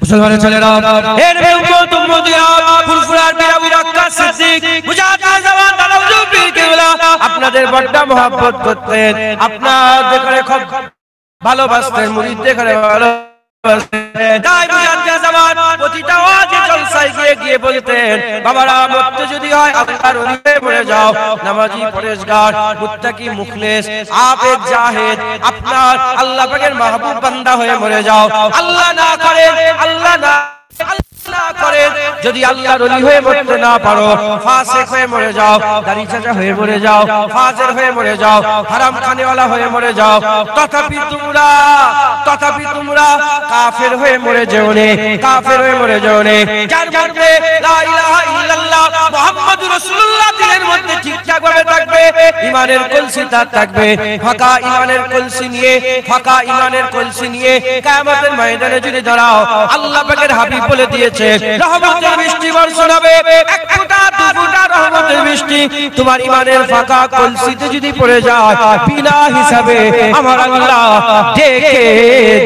মুসলমানের ছেলেরা এর উম্মত উম্মতিরা ফুরফুরার বীর আবু বকর সিদ্দিক মুজাহিদ জামান দাদা হুজুর পীর কেবলা আপনাদের বড় মহব্বত করতেন, আপনাদের করে খুব ভালোবাসতেন, মুরিদদের করে ভালোবাসতেন। তাই মুজাহিদ জামান প্রতিটা ওয়াজে জলসায় গিয়ে বলতেন, বাবারা মরতে যদি হয় আল্লাহর ওলি হয়ে মরে যাও, নামাজি পরেশগার মুত্তাকি মুখলেস আবেদ জাহেদ আপনার আল্লাহ পাকের মাহবুব বান্দা হয়ে মরে যাও। আল্লাহ না করে যদি আল্লাহর ওলি হয়ে মরতে না পারো, ফাসিক হয়ে মরে যাও, দাড়ি চাচা হয়ে মরে যাও, ফাজির হয়ে মরে যাও, হারাম খানেওয়ালা হয়ে মরে যাও, তথাপি তোমরা কাফের হয়ে মরে যেও নে, কাফের হয়ে মরে যেও নে। যার মধ্যে লা ইলাহা ইল্লাল্লাহ মুহাম্মাদুর রাসূলুল্লাহ দিলের মধ্যে ঠিকঠাক ভাবে থাকবে, ইমানের কলসি তার থাকবে, ফাঁকা ইমানের কলসি নিয়ে কিয়ামতের ময়দানে যদি দাঁড়াও, আল্লাহ পাকের হাবিব বলে দিয়েছে রহমতের বৃষ্টি বর্ষণ হবে, এক ফোঁটা দু ফোঁটা রহমতের বৃষ্টি তোমার ইমানের ফাঁকা কলসিতে যদি পড়ে যায়, বিনা হিসাবে আমার আল্লাহ ডেকে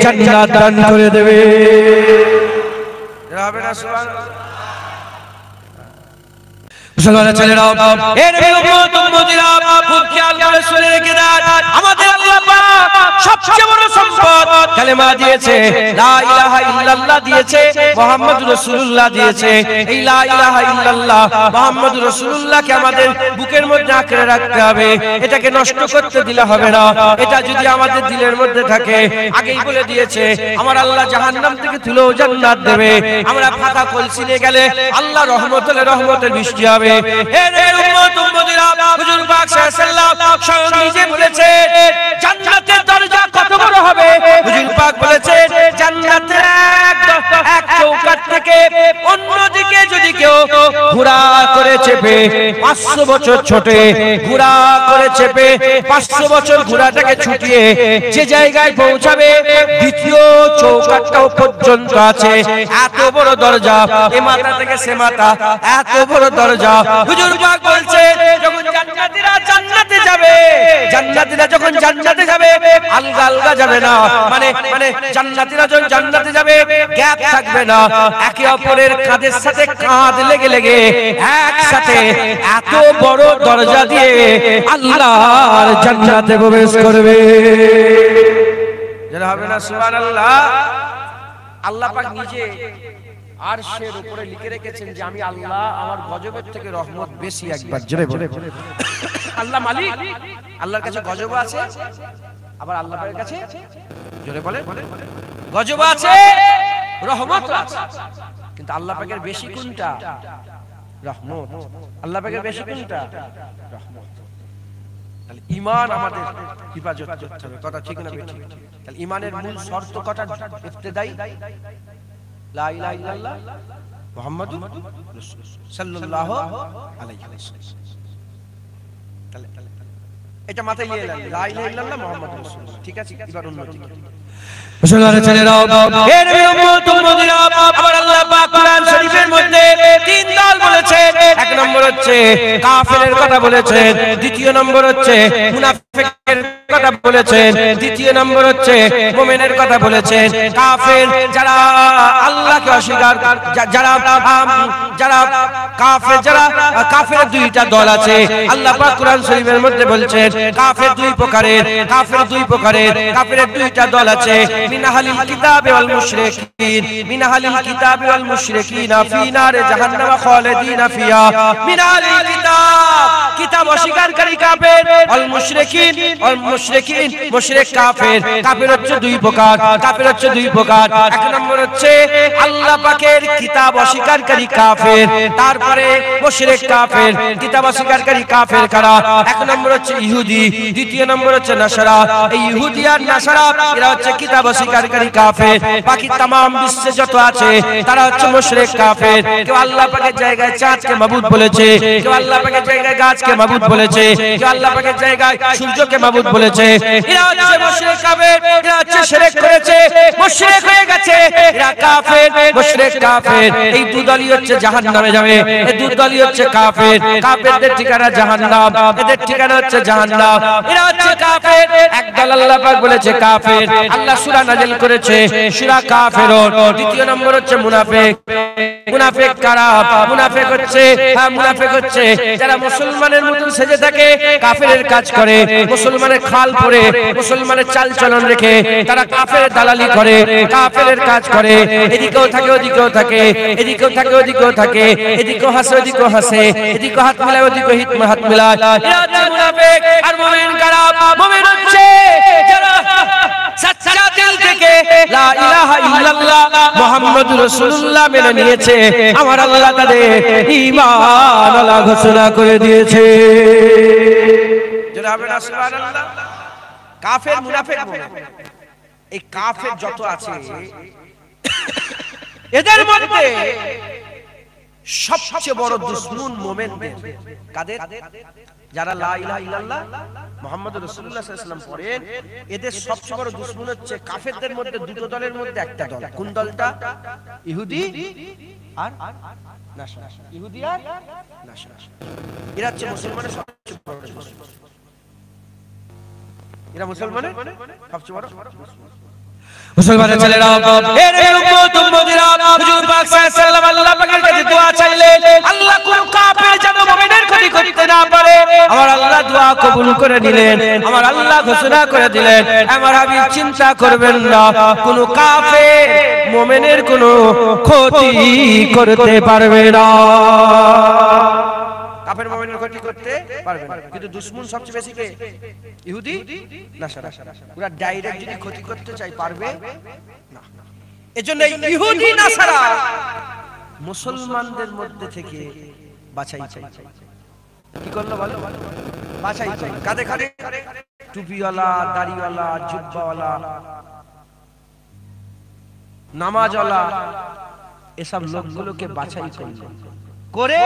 জান্নাত দান করে দেবে। হবে না সুবহানাল্লাহ? মুসলমানের ছেলেরা এর উম্মত উম্মতিরা খুব খেয়াল করে শুনে রেখে দেন, আমাদের আল্লাহ পাক সবচেয়ে বড় সম্পদ কালেমা দিয়েছে, লা ইলাহা ইল্লাল্লাহ দিয়েছে, মুহাম্মাদুর রাসূলুল্লাহ দিয়েছে। এই লা ইলাহা ইল্লাল্লাহ মুহাম্মাদুর রাসূলুল্লাহকে আমাদের বুকের মধ্যে আঁকড়ে রাখতে হবে, এটাকে নষ্ট করতে দিলে হবে না। এটা যদি আমাদের দিলের মধ্যে থাকে, আগেই বলে দিয়েছে আমার আল্লাহ জাহান্নাম থেকে তুলেও জান্নাত দেবে। আমরা ফাঁকা কলসি নিয়ে গেলে আল্লাহ রহমতের বৃষ্টি হবে। এর উম্মত উম্মতিরা হুজুর পাক সাল্লাল্লাহু আলাইহি ওয়াসাল্লাম স্বয়ং নিজে বলেছেন জান্নাতের দরজা কত বড় হবে। হুজুর পাক বলেছেন জান্নাতের এক চৌকাঠ থেকে অন্যদিকে যদি কেউ ঘোড়া করে চেপে 500 বছর ছোটে, ঘোড়া করে চেপে 500 বছর ঘোড়াটাকে ছুটিয়ে যে জায়গায় পৌঁছাবে, দ্বিতীয় চৌকাঠটাও পর্যন্ত আছে। এত বড় দরজা, এ মাথা থেকে সে মাথা, এত বড় দরজা। হুজুর পাক বলছেন যখন জান্নাতীরা জান্নাতে যাবে, জান্নাতীরা যখন জান্নাতে যাবে আলগা আলগা যাবে না, মানে জান্নাতীরা যখন জান্নাতে যাবে গ্যাপ থাকবে না, একে অপরের কাঁধের সাথে কাঁধ লেগে লেগে একসাথে এত বড় দরজা দিয়ে আল্লাহর জান্নাতে প্রবেশ করবে। যারা হবে না সুবহানাল্লাহ? আল্লাহ পাক নিজে আরশের উপরে লিখে রেখেছেন যে আমি আল্লাহ, আমার গজবের থেকে রহমত বেশি। একবার জোরে বলে আল্লাহ মালিক, আল্লাহর কাছে গজব আছে, আবার আল্লাহ পাকের কাছে জোরে বলে গজব আছে, রহমত আছে। কিন্তু আল্লাহ পাকের বেশি কোনটা? রহমত। আল্লাহ পাকের বেশি কোনটা? রহমত। তাহলে ঈমান আমাদের হিফাজত করতে হবে, কথা ঠিক না বেঠিক? তাহলে ঈমানের মূল শর্ত কটা? ইবতিদাই লা ইলাহা ইল্লাল্লাহ মুহাম্মাদুর রাসূলুল্লাহ সাল্লাল্লাহু আলাইহি ওয়াসাল্লাম। তাহলে এটা মাথায় নিয়ে নেন, লা ইলাহা ইল্লাল্লাহ মুহাম্মাদুর রাসূলুল্লাহ। ঠিক আছে? এবার অন্যদিকে মুসলমানের ছেলেরা এর উম্মত উম্মতিরা আবার আল্লাহ পাক কোরআন শরীফের মধ্যে তিন দল বলেছেন। এক নম্বর হচ্ছে কাফেরের কথা বলেছেন, দ্বিতীয় নম্বর হচ্ছে মুনাফিকের কথা বলেছেন, তৃতীয় নম্বর হচ্ছে মুমিনের কথা বলেছেন। কাফের যারা আল্লাহকে অস্বীকার, যারা কাফের দুইটা দল আছে। আল্লাহ পাক কোরআন শরীফের মধ্যে বলছেন কাফের দুই প্রকারের, কাফেরের দুইটা দল আছে। মিন আহলিল কিতাবি ওয়াল মুশরিকিন, মিন আহলিল কিতাবি ওয়াল মুশরিকিনা ফি নারে জাহান্নাম খালিদিনা ফিহা। মিন আহলিল কিতাব অস্বীকারী কাফের, ওয়াল মুশরিকিন মুশরিক কাফের। কাফের হচ্ছে দুই প্রকার, এক নম্বর হচ্ছে আল্লাহ পাকের কিতাব অস্বীকারী কাফের, তারপরে মুশরিক কাফের। কিতাব অস্বীকারী কাফের কারা? এক নম্বর হচ্ছে ইহুদি, দ্বিতীয় নম্বর হচ্ছে নাসারা। এই ইহুদি আর নাসারা এরা হচ্ছে কিতাব অস্বীকারী কাফের। বাকি तमाम বিশ্বে যত আছে তারা হচ্ছে মুশরিক কাফের। কেউ আল্লাহ পাকের জায়গায় চাঁদকে মাবুদ বলেছে, কেউ আল্লাহ পাকের জায়গায় গাছকে মাবুদ বলেছে, কেউ আল্লাহ পাকের জায়গায় সূর্যকে মাবুদ বলেছে। এরা হচ্ছে মুশরিক কাফের, এরা হচ্ছে শিরক করেছে, মুশরিক হয়ে গেছে। এরা কাফের মুশরিক কাফের এই দুদলই হচ্ছে জাহান্নামে যাবে এই দুদলই হচ্ছে কাফের কাফেরদের ঠিকানা জাহান্নাম এদের ঠিকানা হচ্ছে জাহান্নাম এরা হচ্ছে কাফের একদল আল্লাহ পাক বলেছে কাফের আল্লাহ সূরা নাযিল করেছে সূরা কাফিরুন দ্বিতীয় নম্বর হচ্ছে মুনাফিক মুনাফিক কারা মুনাফিক হচ্ছে মুনাফিক হচ্ছে যারা মুসলমানের মতো সেজে থাকে কাফেরের কাজ করে মুসলমানের খাল পরে মুসলমানের চালচলন রেখে তারা কাফের দালালি করে কাফেরের কাজ করে এদিকেও থাকে ওদিকেও থাকে এদিকেও থাকে ওদিকেও থাকে এদিকেও হাসে ওদিকেও হাসে এদিকেও হাত মিলায় ওদিকেও হাত মিলায় এরা হচ্ছে মুনাফিক আর মুমিন কারা মুমিন হচ্ছে যারা সচ্চা দিল থেকে লা ইলাহা ইল্লাল্লাহ মুহাম্মাদুর রাসূলুল্লাহ মেনে নিয়েছে আমার আল্লাহ তাদের ঈমান আলা ঘোষণা করে দিয়েছে যারা হবে না সুবহানাল্লাহ কাফের মুনাফিক এই কাফের যত আছে এদের মধ্যে সবচেয়ে বড় দুশমন মুমিনদের কাদের যারা লা ইলাহা ইল্লাল্লাহ মুহাম্মাদুর রাসূলুল্লাহ সাল্লাল্লাহু আলাইহি ওয়াসাল্লাম পড়েন এদের সবচেয়ে বড় দুশমন হচ্ছে কাফেরদের মধ্যে দুটো দলের মধ্যে একটা দল কোন দলটা ইহুদি আর নাসারা ইহুদি আর নাসারা এরা হচ্ছে মুসলমানের সবচেয়ে বড় দুশমন এরা মুসলমানের সবচেয়ে বড় মুসলমানের ছেলেরা এর উম্মত উম্মতিরা হুজুর পাক সাল্লাল্লাহু আলাইহি আল্লাহ পাকের কাছে দোয়া চাইলে আল্লাহ কোন কাফের যেন মুমিনের ক্ষতি করতে না পারে আমার আল্লাহ দোয়া কবুল করে নিলেন আমার আল্লাহ ঘোষণা করে দিলেন আমার হাবিব চিন্তা করবেন না কোন কাফের মুমিনের কোনো ক্ষতি করতে পারবে না কাফের মুমিনের ক্ষতি করতে পারবে না কিন্তু দুশমন সবচেয়ে বেশি কে ইহুদি নাসারা পুরো ডাইরেক্ট যদি ক্ষতি করতে চাই পারবে না এজন্য ইহুদি নাসারা মুসলমানদের মধ্যে থেকে বাছাই চাই কি করলো বলো বাছাই চাই কাঁধে কাঁধে টুপিওয়ালা দাড়িওয়ালা জুব্বাওয়ালা নামাজওয়ালা এসব লোকগুলোকে বাছাই করলো করে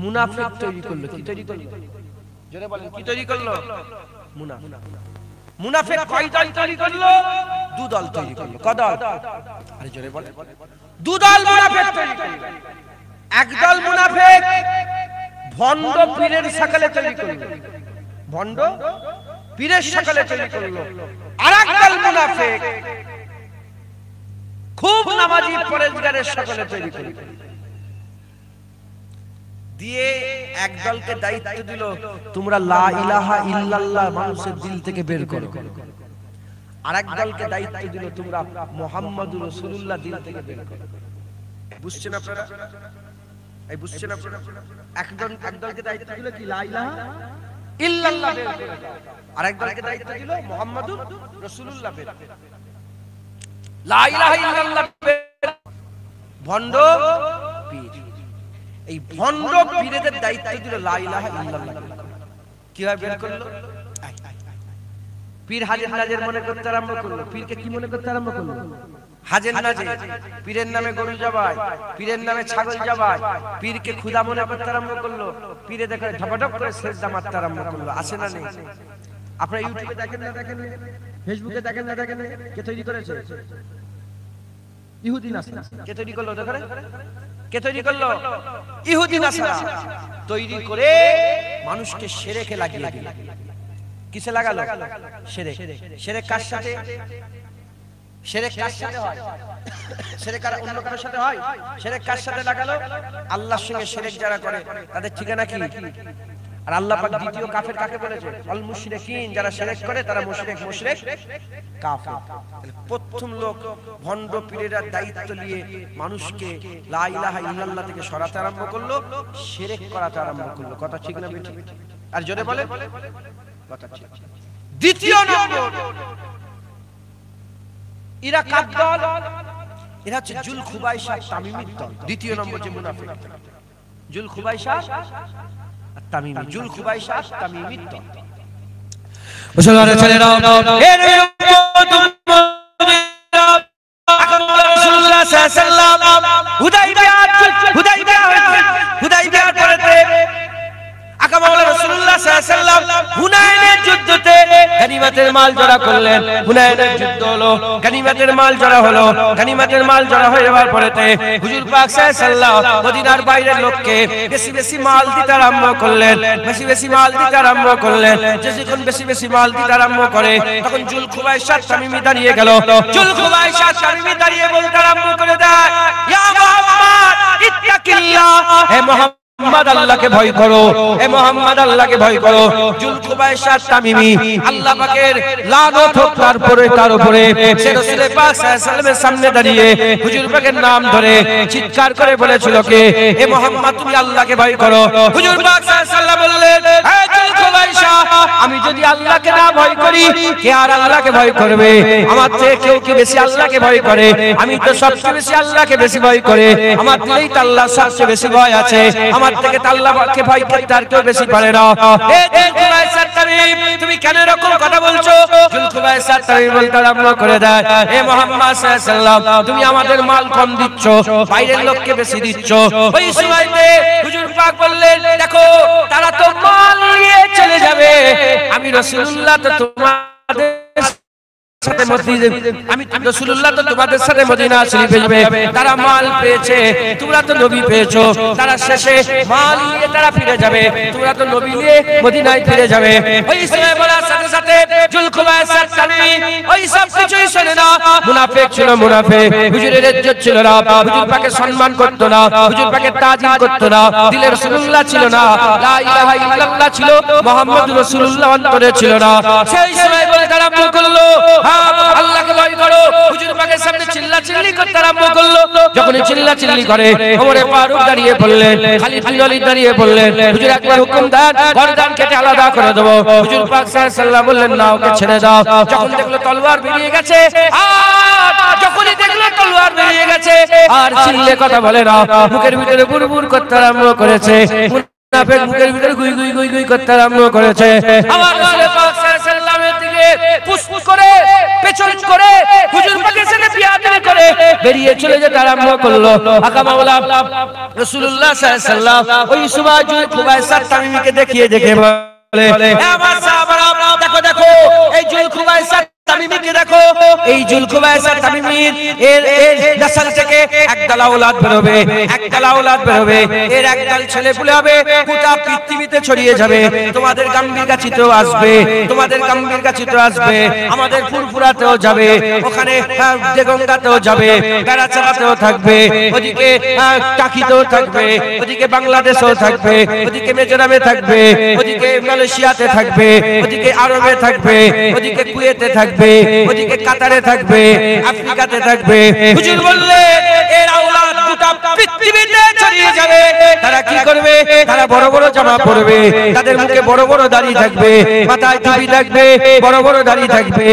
মুনাফিক তৈরি করলো কি তৈরি করলো জোরে বলেন কি তৈরি করলো মুনাফিক মুনাফিক কয় দল তৈরি করলো দু দল তৈরি করলো কত দল আরে জোরে বলেন দু দল মুনাফিক তৈরি করলো এক দল মুনাফিক ভণ্ড পীরের শাখালে তৈরি করলো ভণ্ড পীরের শাখালে তৈরি করলো আরেক দল মুনাফিক খুব নামাজি পরেজগারের শাখালে তৈরি করলো দিয়ে এক দলকে দায়িত্ব দিল তোমরা লা ইলাহা ইল্লাল্লাহ মানুষের দিল থেকে বের করো আরেক দলকে দায়িত্ব দিল তোমরা মুহাম্মাদুর রাসূলুল্লাহ দিল থেকে বের করো বুঝছেন আপনারা এই বুঝছেন আপনারা এক দলকে দায়িত্ব দিল কি লা ইলাহা ইল্লাল্লাহ বের করো আরেক দলকে দায়িত্ব দিল মুহাম্মাদুর রাসূলুল্লাহ বের করো লা ইলাহা ইল্লাল্লাহ ভণ্ড পীর এই ভণ্ড পীরদের দায়িত্ব দিল লা ইলাহা ইল্লাল্লাহ কিভাবে বের করলো পীর হাজের নাজের মনে করতে আরম্ভ করলো পীরকে কি মনে করতে আরম্ভ করলো হাজের নাজে পীরের নামে গরু জবায় পীরের নামে ছাগল জবায় পীরকে খোদা মনে করতে আরম্ভ করলো পীরে দেখে ঢপাঢপ করে সিজদা মারতে আরম্ভ করলো আসে না নেই আপনারা ইউটিউবে দেখেন না দেখেন ফেসবুকে দেখেন না দেখেন কে তৈরি করেছে ইহুদি নাসারা কে তৈরি করলো দেখেন কে তৈরি করলো ইহুদি নাসারা তৈরি করে মানুষকে শিরকে লাগিয়ে দিল কিসে লাগালো শিরক শিরক কার সাথে শিরক কার সাথে হয় শিরক আর অন্য কারোর সাথে হয় শিরক কার সাথে লাগালো আল্লাহর সঙ্গে শিরক যারা করে তাদের ঠিকানা কি আর আল্লাহ পাক দ্বিতীয় কাফের কাকে বলেছে আল মুশরিকিন যারা শিরক করে তারা মুশরিক কাফের প্রথম লোক ভণ্ড পীরেরা দায়িত্ব নিয়ে মানুষকে লা ইলাহা ইল্লাল্লাহ থেকে সরাতে আরম্ভ করলো শিরক করাতে আরম্ভ করলো কথা ঠিক না বেঠিক আর জোরে বলে কথা ঠিক দ্বিতীয় নম্বর এরা কার দল এরা হচ্ছে জুল খুবাইশা তামিমির দল দ্বিতীয় নম্বর যে মুনাফিক জুল খুবাইশা তামিমি জুল খুবাইশা তামিমির দল মুসলমানের ছেলেরা এর উম্মত রাসূলুল্লাহ সাল্লাল্লাহু আলাইহি ওয়াসাল্লাম হুদাইবিয়ার পরেতে আকা মাওলা রাসূলুল্লাহ সাল্লাল্লাহু আলাইহি ওয়াসাল্লাম হুনাইনের যুদ্ধতে গনিমত গনিমতের মাল জড়া করলেন। হুনাইনের যুদ্ধ হলো, গনিমতের মাল জড়া হলো। গনিমতের মাল জড়া হয়ে যাওয়ার পরেতে হুজুর পাক সাল্লাল্লাহু আলাইহি ওয়াসাল্লাম মদিনার বাইরের লোককে বেশি বেশি মাল দিতে আরম্ভ করলেন, বেশি বেশি মাল দিতে আরম্ভ করলেন। যখন বেশি বেশি মাল দিতে আরম্ভ করে তখন জুলখুবাইসাত তামিমি দাঁড়িয়ে গেল। জুলখুবাইসাত তামিমি দাঁড়িয়ে বলতে আরম্ভ করে দেয়, ইয়া মুহাম্মদ ইত্তাকিল্লাহ, হে মুহাম্মদ আল্লাহকে ভয় করো, হে মুহাম্মদ আল্লাহকে ভয় করো। জুলখুবাইসাত তামিমি আল্লাহ পাকের লানত হোক তার উপরে সে রাসূল পাক সাল্লাল্লাহু আলাইহি ওয়াসাল্লামের সামনে দাঁড়িয়ে হুজুর পাকের নাম ধরে চিৎকার করে বলেছিল কে, হে মুহাম্মদ তুমি আল্লাহকে ভয় করো। হুজুর পাক সাল্লাল্লাহু আলাইহি ওয়াসাল্লাম বললেন, হে জুলখুবাইসা, আমি যদি আল্লাহকে না ভয় করি কে আর আল্লাহকে ভয় করবে? আমার থেকে কেউ কি বেশি আল্লাহকে ভয় করে? আমি তো সবচেয়ে বেশি আল্লাহকে বেশি ভয় করে। আমার দিলেই তো আল্লাহ সবচেয়ে বেশি ভয় আছে। আমার থেকে তো আল্লাহকে ভয় করতে আর কেউ বেশি পারে না। হে জুলখুবাইসাত তামিম, তুমি কেন এরকম কথা বলছো? জুলখুবাইসাত তামিম বলতে আরম্ভ করে দেয়, হে মুহাম্মদ সাল্লাল্লাহু আলাইহি ওয়াসাল্লাম, তুমি আমাদের মাল কম দিচ্ছ, বাইরের লোককে বেশি দিচ্ছ। ওই সময়তে হুজুর পাক বললেন, দেখো তারা তো মাল নিয়ে চলে যাবে, আমি রাসূলুল্লাহ তো তোমাদের আমি রাসূলুল্লাহ তো তোমাদের সাথে মদিনা শরীফে যাবে। তারা মাল পেয়েছে, তোমরা তো নবী পেয়েছো। তারা শেষে মাল নিয়ে তারা ফিরে যাবে, তোমরা তো নবী নিয়ে মদিনায় ফিরে যাবে। ওই সময় বলার সাথে সাথে জুলখুবাইসাত তামিম ওই সব কিছুই শুনে না। মুনাফিক ছিল, মুনাফিক, হুজুরের ইজ্জত ছিল না, হুজুর পাকে সম্মান করত না, হুজুর পাকে তাজিম করত না, দিলে রাসূলুল্লাহ ছিল না, লা ইলাহা ইল্লাল্লাহ ছিল, মুহাম্মদুর রাসূলুল্লাহ অন্তরে ছিল না। সেই সময় বলে তারা আরম্ভ করলো, আল্লাহকে ভয় করো। হুজুর পাকের সামনে চিল্লাচিল্লি করতে আরম্ভ করলো। যখনই চিল্লাচিল্লি করে ওমর ফারুক দাঁড়িয়ে পড়লেন, খালিদ বিন ওয়ালিদ দাঁড়িয়ে পড়লেন, হুজুর একবার হুকুম দেন গর্দান কেটে আলাদা করে দেব। হুজুর পাক সাল্লাল্লাহু আলাইহি ওয়াসাল্লাম বললেন, না, ওকে ছেড়ে দাও। যখন দেখলো তলোয়ার বেরিয়ে গেছে, আর যখনই দেখলো তলোয়ার বেরিয়ে গেছে আর চিল্লে কথা বলে না, মুখের ভিতরে বুড়বুড় করতে আরম্ভ করেছে। মুনাফিক মুখের ভিতরে গুই গুই গুই গুই করতে আরম্ভ করেছে। আমার রাসূল পাক সাল্লাল্লাহু আলাইহি ওয়াসাল্লামের দিকে পুষ্পুস করে পেছন করে হুজুর পাকের সাথে বিয়াদবি করে বেরিয়ে চলে যেতে আরম্ভ করলো। আকা মাওলা রাসূলুল্লাহ সাল্লাল্লাহু আলাইহি ওয়াসাল্লাম ওই সময় জুলখুবাইসাত তামিমিকে দেখিয়ে দেখে বলে, আমার সাহাবারা দেখো দেখো এই জুলখুবাইসাত তামিমিকে দেখো, এই জুলখুবাইসাত তামিমির এর নসল থেকে একদল আওলাদ বেরোবে, একদল আওলাদ বেরোবে, এর একদল ছেলে পুলে হবে, গোটা পৃথিবীতে ছড়িয়ে যাবে। তোমাদের গাম্ভীরগাছিতেও আসবে, তোমাদের গাম্ভীরগাছিতেও আসবে, আমাদের ফুরফুরাতেও যাবে, ওখানে দেগঙ্গাতেও যাবে, বেড়াচালাতেও থাকবে, ওদিকে টাকিতেও থাকবে, ওদিকে বাংলাদেশেও থাকবে, ওদিকে মিজোরামে থাকবে, ওদিকে মালয়েশিয়াতে থাকবে, ওদিকে আরবে থাকবে, ওদিকে কুয়েতে থাকবে, ওদিকে কাতারে থাকবে, আফ্রিকাতে থাকবে। হুজুর বললেন এর আওলাদ গোটা পৃথিবীতে ছড়িয়ে যাবে। তারা কি করবে? তারা বড় বড় জামা পরবে, তাদের মুখে বড় বড় দাড়ি থাকবে, মাথায় টুপি থাকবে, বড় বড় দাড়ি থাকবে,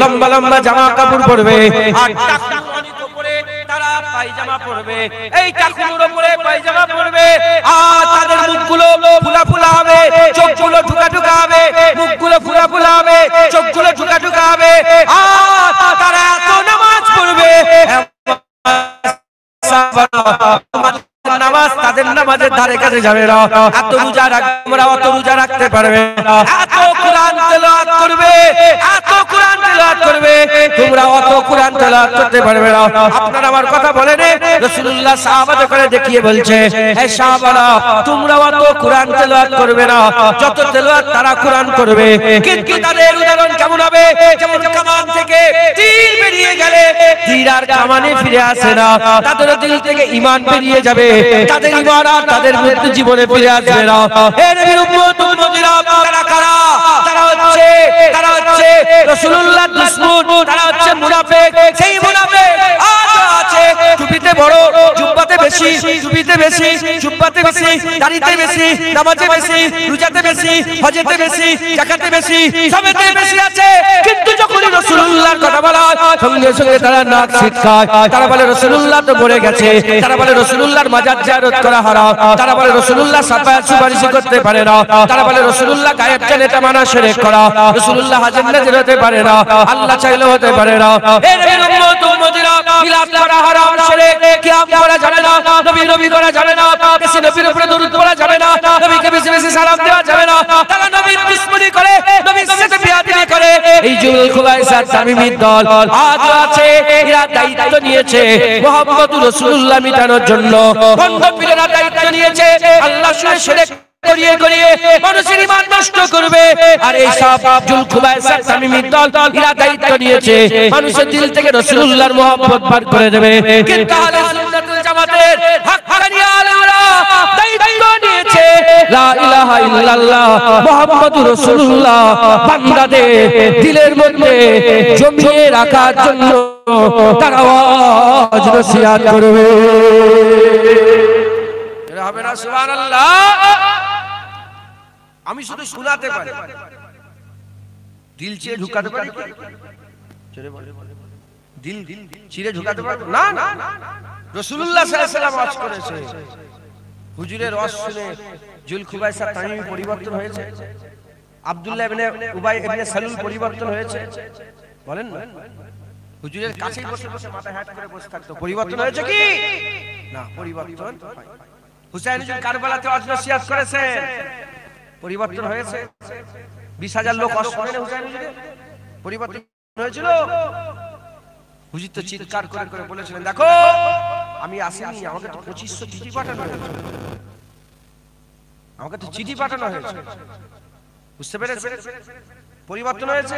লম্বা লম্বা জামা কাপড় পরবে, আর টাকুর উপরে তারা পায়জামা পরবে, এই টাকুর উপরে পায়জামা পরবে, আর তাদের মুখগুলো ফুলা ফুলা হবে, চোখগুলো ঢুকা ঢুকা হবে, মুখগুলো ফুলা ফুলা হবে, চোখগুলো ঢুকা ঢুকা হবে, আর তারা এত নামাজ পড়বে, নামাজ তাদের নামাজের ধারে কাছে যাবে না। এত রোজা রাখবে, তোমরা অত রোজা রাখতে পারবে না। এত কোরআন তেলাওয়াত করবে, এত কোরআন তেলাওয়াত করবে, তোমরা অত কোরআন তেলাওয়াত করতে পারবে না। আপনারা আমার কথা বলেন, রাসূলুল্লাহ সাহাবাদের করে দেখিয়ে বলছে, হে সাহাবারা, তোমরা অত কোরআন তেলাওয়াত করবে না যত তেলাওয়াত তারা কোরআন করবে। কিন্তু তাদের উদাহরণ কেমন হবে? যেমন কামান থেকে তীর বেরিয়ে গেলে তীর আর কামানে ফিরে আসে না, তাদের দিল থেকে ঈমান বেরিয়ে যাবে, তাদের ঈমান আর তাদের মৃত্যু জীবনে ফিরে আসবে না। হে নবীর উম্মত উম্মতিরা, তারা কারা? তারা হচ্ছে রাসূলুল্লাহর দুশমন, তারা হচ্ছে মুনাফিক। সেই মুনাফিক আজ আছে টুপিতে বড়, জুব্বাতে বেশি, টুপিতে বেশি, জুব্বাতে বেশি, দাড়িতে বেশি, নামাজে বেশি, রোজাতে বেশি, হজেতে বেশি, যাকাতে বেশি, সবেতে বেশি আছে। কিন্তু যখন রাসূলুল্লাহর কথা বলা হয় সঙ্গে সঙ্গে তারা নাক ছিটকায়, তারা বলে রাসূলুল্লাহ তো মরে গেছে, তারা বলে রাসূলুল্লাহর মাজার জিয়ারত করা হারাম, তারা বলে রাসূলুল্লাহ শাফায়াত সুপারিশ করতে পারে না, তারা বলে রাসূলুল্লাহ গায়েব জানেতে মানা শিরক করা, রাসূলুল্লাহ হাজির নাজির হতে পারে না, আল্লাহ চাইলেও হতে পারে না। এর উম্মত উম্মত উম্মতিরা মিলাদ করা হারাম, শিরক, কিয়াম করা যাবে না, নবী করা যাবে না, বেশি নবীর উপরে দরুদ পড়া যাবে না, নবীকে বেশি বেশি সালাম দেওয়া যাবে না, তারা নবীর দুশমনি করে, নবীর সাথে বিয়াদবি করে। এই জুলুল খুবাইসাত তামিমীর দল আজও আছে, এরা দায়িত্ব নিয়েছে মুহাম্মদুর রাসূলুল্লাহ মিটানোর জন্য। বন্ধ পীরেরা দায়িত্ব নিয়েছে আল্লাহর সঙ্গে শিরক করিয়ে করিয়ে মানুষের ঈমান নষ্ট করবে। আর এই সব জুলুল খুবাইসাত তামিমীর দল এরা দায়িত্ব নিয়েছে মানুষের দিল থেকে রাসূলুল্লাহর মুহাব্বত বার করে দেবে। কিন্তু আহলে সুন্নাত ওয়াল জামাতের হক্কানি আলেমরা দায়িত্ব নিয়েছে লা ইলাহা ইল্লাল্লাহ মুহাম্মাদুর রাসূলুল্লাহ বান্দাদের দিলের মধ্যে জমিয়ে রাখার জন্য তার আওয়াজ নসিহত করবে। এরা হবে না সুবহানাল্লাহ। আমি শুধু শোনাতে পারি, দিল চিরে ঢুকাতে পারি? দিল চিরে ঢুকাতে পারবো না? না, রাসূলুল্লাহ সাল্লাল্লাহু আলাইহি ওয়াসাল্লাম ওয়াজ করেছে। হুজুরের ওয়াজ শুনে জুলুল খুবাইসাত তামিমী পরিবর্তন হয়েছে, আব্দুল্লাহ ইবনে উবাই ইবনে সালুল পরিবর্তন হয়েছে। বলেন না, হুজুরের কাছেই বসে বসে মাথা হ্যাট করে বসে থাকতো, পরিবর্তন হয়েছে কি না? পরিবর্তন। হুসাইন হুজুর কারবালাতে ওয়াজ নসিহত করেছে, পরিবর্তন হয়েছে। 20,000 লোক ওয়াজ শুনে হুসাইন হুজুরের, পরিবর্তন হয়েছিল। হুজুর তো চিৎকার করে করে বলেছিলেন, দেখো আমি আসিনি, আমাকে তো 2500 চিঠি পাঠানো হয়েছে, আমাকে তো চিঠি পাঠানো হয়েছে। বুঝতে পেরেছেন? পরিবর্তন হয়েছে।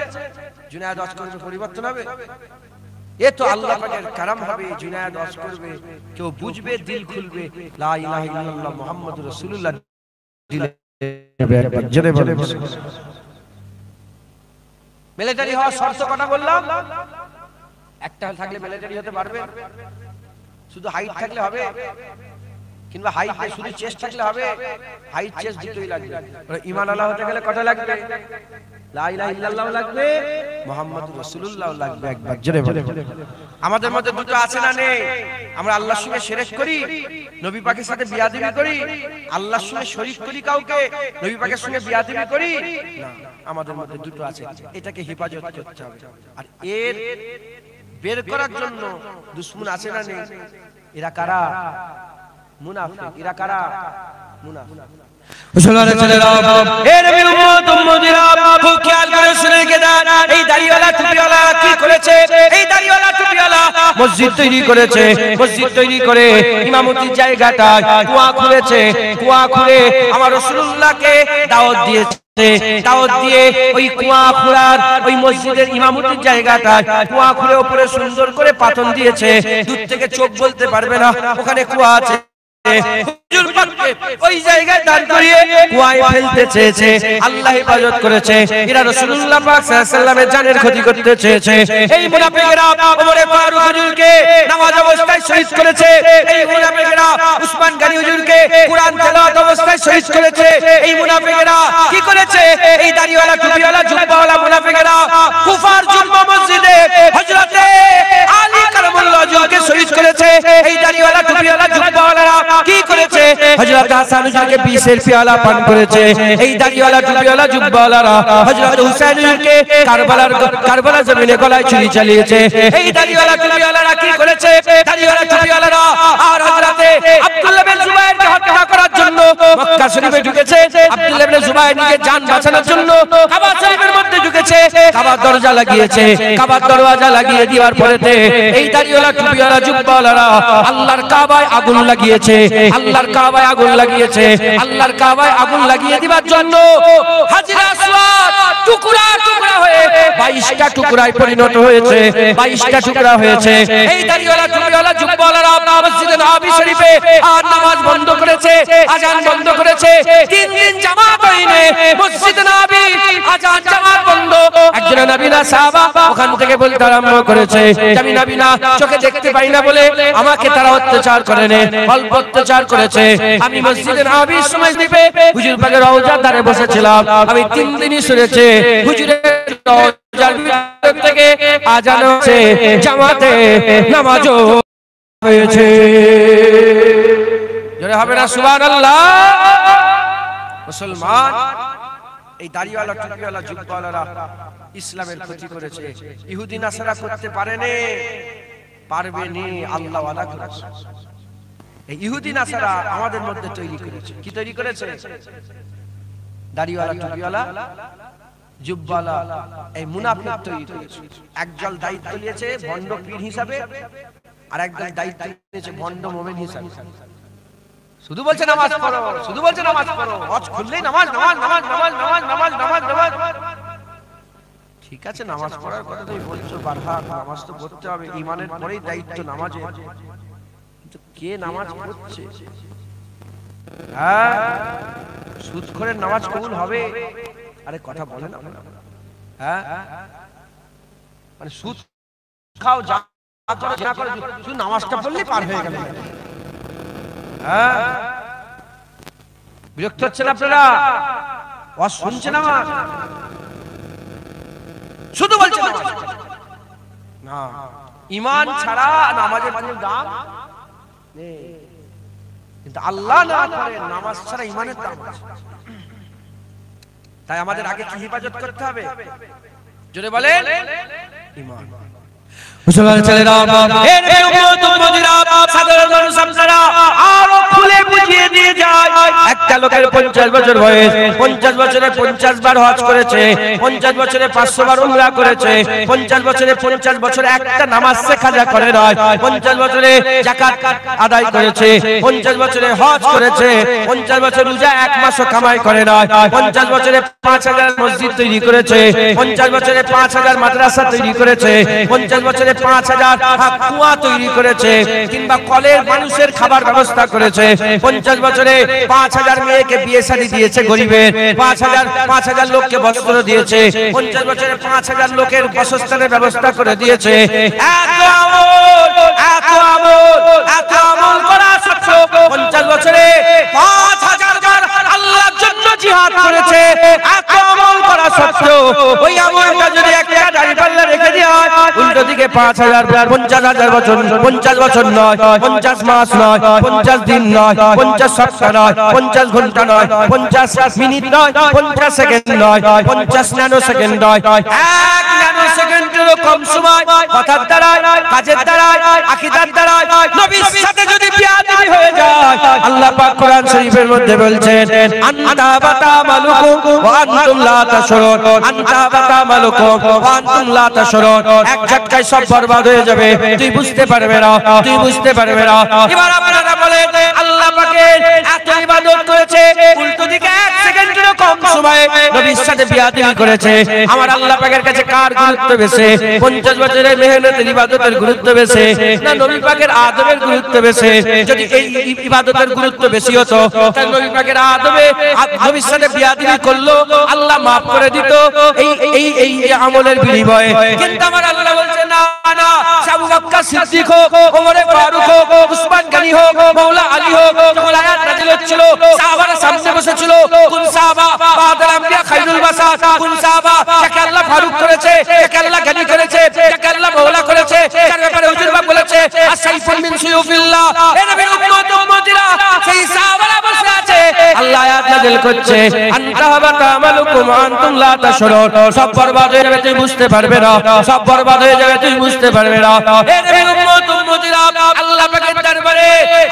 জুনায়েদ ওয়াজ করবে, পরিবর্তন হবে। এ তো আল্লাহ পাকের কারাম হবে। জুনায়েদ ওয়াজ করবে, কেউ বুঝবে, দিল খুলবে, লা ইলাহা ইল্লাল্লাহ মুহাম্মাদুর রাসূলুল্লাহ দিলে জেনে বলে। মিলিটারি হওয়ার শর্ত কটা বললাম? একটা থাকলে মিলিটারি হতে পারবে? শুধু হাইট থাকলে হবে? কিংবা হাইট শুধু চেস্ট থাকলে হবে? হাইট চেস্ট দুটোই লাগবে। ঈমান আল্লাহ হতে গেলে কটা লাগবে? লা ইলাহা ইল্লাল্লাহ লাগবে, মুহাম্মাদুর রাসূলুল্লাহ লাগবে। একবার জোরে বলে। আমাদের মধ্যে দুটো আছে না নেই? আমরা আল্লাহর সঙ্গে শিরক করি, নবী পাকের সাথে বিয়াদবি করি, আল্লাহর সঙ্গে শরীক করি কাউকে, নবী পাকের সঙ্গে বিয়াদবি করি না। আমাদের মধ্যে দুটো আছে, এটাকে হেফাজত করতে হবে। আর এর বের করার জন্য দুশমন আছে না নেই? এরা কারা? মুনাফিক। এরা কারা? মুনাফিক। মুসলমানের ছেলেরা, এ নবীর উম্মত উম্মতিরা, খুব খেয়াল করে শুনে রেখে দেন। এই দাড়িওয়ালা টুপিওয়ালা কি করেছে? এই দাড়িওয়ালা টুপিওয়ালা মসজিদ তৈরি করেছে। মসজিদ তৈরি করে ইমামতির জায়গাটায় কুয়া খুঁড়েছে। কুয়া খুঁড়ে আমার রাসূলুল্লাহকে দাওয়াত দিয়েছে। দাওয়াত দিয়ে ওই কুয়া খোঁড়ার ওই মসজিদের ইমামতির জায়গাটায় কুয়া খুঁড়ে উপরে সুন্দর করে পাথর দিয়েছে। দূর থেকে চোখ বলতে পারবে না ওখানে কুয়া আছে। হুজুর পাককে ওই জায়গায় দাঁড় করিয়ে কুয়ায় ফেলতে চেয়েছে। আল্লাহ হেফাজত করেছে। এরা রাসূলুল্লাহ পাক সাল্লাল্লাহু আলাইহি ওয়াসাল্লামের জানের ক্ষতি করতে চেয়েছে। এই মুনাফিকরা ওমরে ফারুক হুজুরকে নামাজ অবস্থায় শহীদ করেছে। এই মুনাফিকরা উসমান গনি হুজুরকে কুরআন তেলাওয়াত অবস্থায় শহীদ করেছে। এই মুনাফিকরা কি করেছে? এই দাড়িওয়ালা টুপিওয়ালা জুব্বাওয়ালা মুনাফিকরা কুফার জুম্মা মসজিদে হযরতে আলী কারামাল্লাহু ওয়াজহুকে শহীদ করেছে। এই দাড়িওয়ালা টুপিওয়ালা জুব্বাওয়ালারা কি করেছে? হযরত হাসান হুজুরকে বিষের পেয়ালা পান করেছে। এই দাড়িওয়ালা টুপিওয়ালা জুব্বাওয়ালারা হযরত হুসাইন হুজুরকে কারবালার জমিনে গলায় ছুরি চালিয়েছে। এই দাড়িওয়ালা টুপিওয়ালারা কি করেছে? দাড়িওয়ালা টুপিওয়ালারা আর হযরতে আব্দুল্লাহ বিন জুবাইরকে হত্যা করার জন্য মক্কা শরীফে ঢুকেছে। আব্দুল্লাহ বিন জুবাইর নিজের জান বাঁচানোর জন্য কাবা শরীফের মধ্যে ঢুকেছে। কাবার দরজা লাগিয়েছে। কাবার দরওয়াজা লাগিয়ে দেওয়ার পরেতে এই দাড়িওয়ালা টুপিওয়ালা জুব্বাওয়ালারা আল্লাহর কাবায় আগুন লাগিয়েছে। আল্লাহর কাবায় আগুন লাগিয়েছে। আল্লাহর কাবায় আগুন লাগিয়ে দিবার জন্য হাজরা আসওয়াদ টুকরা টুকরা হয়ে 22টা টুকরায় পরিণত হয়েছে। 22টা টুকরা হয়েছে। এই দাড়িওয়ালা টুপিওয়ালা জুব্বাওয়ালারা মসজিদে নববী শরীফে আর নামাজ বন্ধ করেছে, আযান বন্ধ করেছে। 3 দিন জামাত হয়নি মসজিদে নববী, আযান জামাত বন্ধ। একজন নবীনা সাহাবা ওখান থেকে বলতে আরম্ভ করেছে, আমি নবীনা চোখে দেখতে পাই না বলে আমাকে তারা অত্যাচার করেনি, অল্প অত্যাচার করেছে। আমি মসজিদে নববীর সময় দিবে হুজুর পাকের রওজার ধারে বসেছিলাম। আমি 3 দিনই শুনেছি হুজুরের রওজার ভিতর থেকে আযান হচ্ছে, জামাতে নামাজও হয়েছে। জোরে হবে না সুবহানাল্লাহ? মুসলমান এই দাড়িওয়ালা টুপিওয়ালা জুব্বাওয়ালারা ইসলামের ক্ষতি করেছে। ইহুদি নাসারা করতে পারেনি। পারবে নি, আল্লাহ ওয়াদা করেছে। এই ইহুদি নাসারা আমাদের মধ্যে তৈরি করেছে। কি তৈরি করেছে? দাড়িওয়ালা, টুপিওয়ালা, জুব্বালা, এই মুনাফিক তৈরি করেছে। একদল দায়িত্ব নিয়েছে ভণ্ড পীর হিসাবে, আর একদল দায়িত্ব নিয়েছে ভণ্ড মুমিন হিসাবে। শুধু বলছে নামাজ পড়ো, শুধু বলছে নামাজ পড়ো, ওয়াজ খুললেই নামাজ নামাজ নামাজ নামাজ নামাজ নামাজ নামাজ নামাজ। ঠিক আছে, নামাজ পড়ার কথা তুমি বলছো বারবার, নামাজ তো পড়তে হবে, ঈমানের পরেই দায়িত্ব নামাজে। কিন্তু কে নামাজ পড়ছে? হ্যাঁ, সুদখোরের নামাজ কবুল হবে? আরে কথা বলে না। হ্যাঁ, মানে সুদ খাও, যা করো না করো, শুধু নামাজটা পড়লেই পার হয়ে গেল। হ্যাঁ, বিরক্ত হচ্ছেন আপনারা? ওয়াজ শুনছেন আমার? শুধু বলছেন না, ঈমান ছাড়া নামাজের কোনো দাম নেই। কিন্তু আল্লাহ না করে নামাজ ছাড়া ঈমানের দাম আছে। তাই আমাদের আগে কি হেফাজত করতে হবে? জোরে বলেন, ঈমান। মুসলমান ছেলেরা, হে নবী উম্মত উম্মতিরা, সাধারণ মানুষ আপনারা আরো খুলে বুঝিয়ে দিয়ে যায়। একটা লোকের 50 বছর বয়স, 50 বছরে 50 বার হজ করেছে, 50 বছরে 500 বার উমরা করেছে, 50 বছরে 50 বছরে একটা নামাজ শেখা করে নয়, 50 বছরে যাকাত আদায় করেছে, 50 বছরে হজ করেছে, 50 বছর রোজা এক মাসও কামাই করে নয়, 50 বছরে 5000 মসজিদ তৈরি করেছে, 50 বছরে 5000 মাদ্রাসা তৈরি করেছে, 50 বছরে 5000 কুয়া তৈরি করেছে, কিংবা কলের মানুষের খাবার ব্যবস্থা করেছে, 50 বছরে 5000 মেয়েকে বিয়ে শাদী দিয়েছে গরিবের, 5000 লোককে বস্ত্র দিয়েছে, 50 বছরে 5000 লোকের বাসস্থানের ব্যবস্থা করে দিয়েছে। এত আমল করা সত্ত্বেও 50 বছরে 5000 বার আল্লাহর জন্য জিহাদ করেছে। এত আমল করা সত্ত্বেও ওই আমলটা যদি একটা দাঁড়িপাল্লা রেখে দেওয়া হয়, উল্টো দিকে 5000 50,000 বছর, 50 বছর নয়, 50 মাস নয়, 50 দিন নয়, 50 সপ্তাহ নয়, 50 ঘন্টা নয়, 50 মিনিট নয়, 50 সেকেন্ড নয়, 50 ন্যানো সেকেন্ড নয়, 1 ন্যানো সেকেন্ডেরও কম সময় কথার দ্বারায়, কাজের দ্বারায়, আকীদার দ্বারায় নবীর সাথে যদি বিয়াদবি হয়ে যায়, আল্লাহ পাক কোরআন শরীফের মধ্যে বলছেন, আনতা বাতা মালুকুম ওয়া আনতুম লা তাশউরুন, আনতা বাতা মালুকুম ওয়া আনতুম লা তাশউরুন। এক ঝটকায় সব বরবাদ হয়ে যাবে, তুই বুঝতে পারবে না, তুই বুঝতে পারবে না। এবার আপনারা বলেন, আল্লাহ পাকের এত ইবাদত করেছে, উল্টো দিকে 1 সেকেন্ডেরও কম সময়ে নবীর সাথে বিয়াদবি করেছে। আমার আল্লাহ পাকের কাছে কার গুরুত্ব বেশি? 50 বছরের মেহনতের ইবাদতের গুরুত্ব বেশি না নবী পাকের আদবের গুরুত্ব বেশি? যদি এই ইবাদতের গুরুত্ব বেশি হতো, তাহলে নবী পাকের নবীর সাথে বিয়াদবি করলো, আল্লাহ মাফ করে দিত এই আমলের বিনিময়ে। কিন্তু আমার আল্লাহ বলছে না, না, আবু বকর সিদ্দিক হোক, ওমর ফারুক হোক, উসমান গনি হোক, মাওলা আলী হোক, যখন আয়াত নাযিল হচ্ছিল, সাহাবারা সামনে বসেছিল, কোন সাহাবা বাদল আম্বিয়া খায়রুল বাসার, কোন সাহাবা যাকে আল্লাহ ফারুক করেছে, যাকে আল্লাহ গনি করেছে, যাকে আল্লাহ মাওলা করেছে, যার ব্যাপারে হুজুর বাপ বলেছে আসাইফুন মিন সুয়ুফিল্লাহ। এ নবীর উম্মত উম্মতিরা, সেই সাহাবারা বসে আছে, আল্লাহ আয়াত নাযিল করছে, আনতা বাতা মালুকুম আনতুম লা তাশউরুন। সব বরবাদ হয়ে যাবে, তুই বুঝতে পারবে না, সব বরবাদ হয়ে যাবে, তুই বুঝতে পারবে না। এ নবীর উম্মত উম্মতিরা, আল্লাহ পাকের দরবারে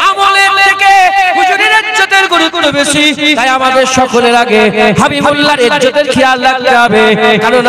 আমলের থেকে হুজুরের ইজ্জতের গুরুত্ব বেশি। তাই আমাদের সকলের আগে হাবিবুল্লাহর ইজ্জতের খেয়াল রাখতে হবে, কারণ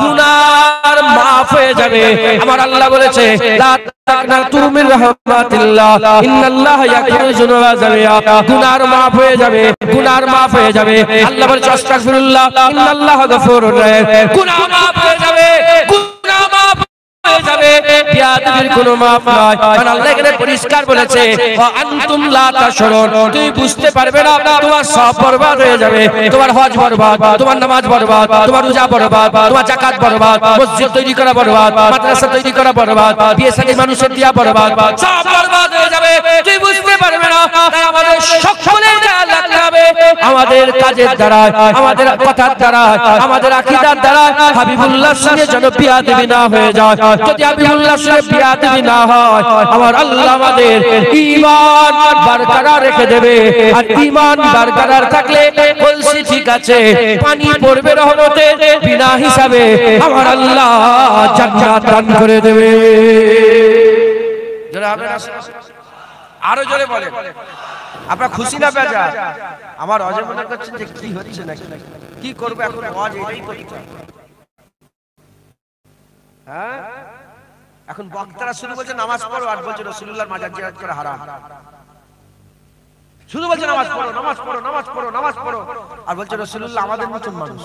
গুনাহ মাফ হয়ে যাবে। আমার আল্লাহ বলেছে, লা তাকনাতু মির রাহমাতিল্লাহ, ইন্নাল্লাহা ইয়াগফিরু যুনুবা জামিআ। গুনাহ মাফ হয়ে যাবে, গুনাহ মাফ হয়ে যাবে। আল্লাহ বলেছে, আস্তাগফিরুল্লাহ, ইন্নাল্লাহা গফুরুর রহিম। গুনাহ মাফ হয়ে যাবে, গুনাহ মাফ হয়ে যাবে, বিয়াদবির কোনো মাফ নাই। কারণ আল্লাহ এখানে পরিষ্কার বলেছে, ওয়া আনতুম লা তাশউরুন। তুই বুঝতে পারবে না, তোমার সব বরবাদ হয়ে যাবে। তোমার হজ বরবাদ, তোমার নামাজ বরবাদ, তোমার রোজা বরবাদ, তোমার যাকাত বরবাদ, মসজিদ তৈরি করা বরবাদ, মাদ্রাসা তৈরি করা বরবাদ, বিয়ে শাদী মানুষের দিয়া বরবাদ, সব বরবাদ হয়ে যাবে। তুই বুঝতে পারবে না। তাই আমাদের সকলের খেয়াল রাখতে হবে, আমাদের কাজের দ্বারা, আমাদের কথার দ্বারা, আমাদের আকীদার দ্বারা হাবিবুল্লাহর সঙ্গে যেন বিয়াদবি না হয়ে যায়। যদি হাবিবুল্লাহর সঙ্গে বিয়াদবি না হয়, আমার আল্লাহ আমাদের ঈমান বরকরার রেখে দেবে। আর ঈমান বরকরার থাকলে বলছি ঠিক আছে, পানি পড়বে রহমতের বিনা হিসাবে, আমার আল্লাহ জান্নাত দান করে দেবে। জোরে হবে না? আরো জোরে বলে। আপনারা খুশি না বেজা? আমার অজে মনে করছেন যে কি হচ্ছে নাকি, কি করবে এখন, ওয়াজ এটাই করতে। হ্যাঁ, এখন বক্তারা শুরু বলছে নামাজ পড়ো, আর বলছে রাসূলুল্লাহর মাজার জিয়ারত করা হারাম। শুধু বলছে নামাজ পড়ো, নামাজ পড়ো, নামাজ পড়ো, নামাজ পড়ো, আর বলছে রাসূলুল্লাহ আমাদের মতন মানুষ।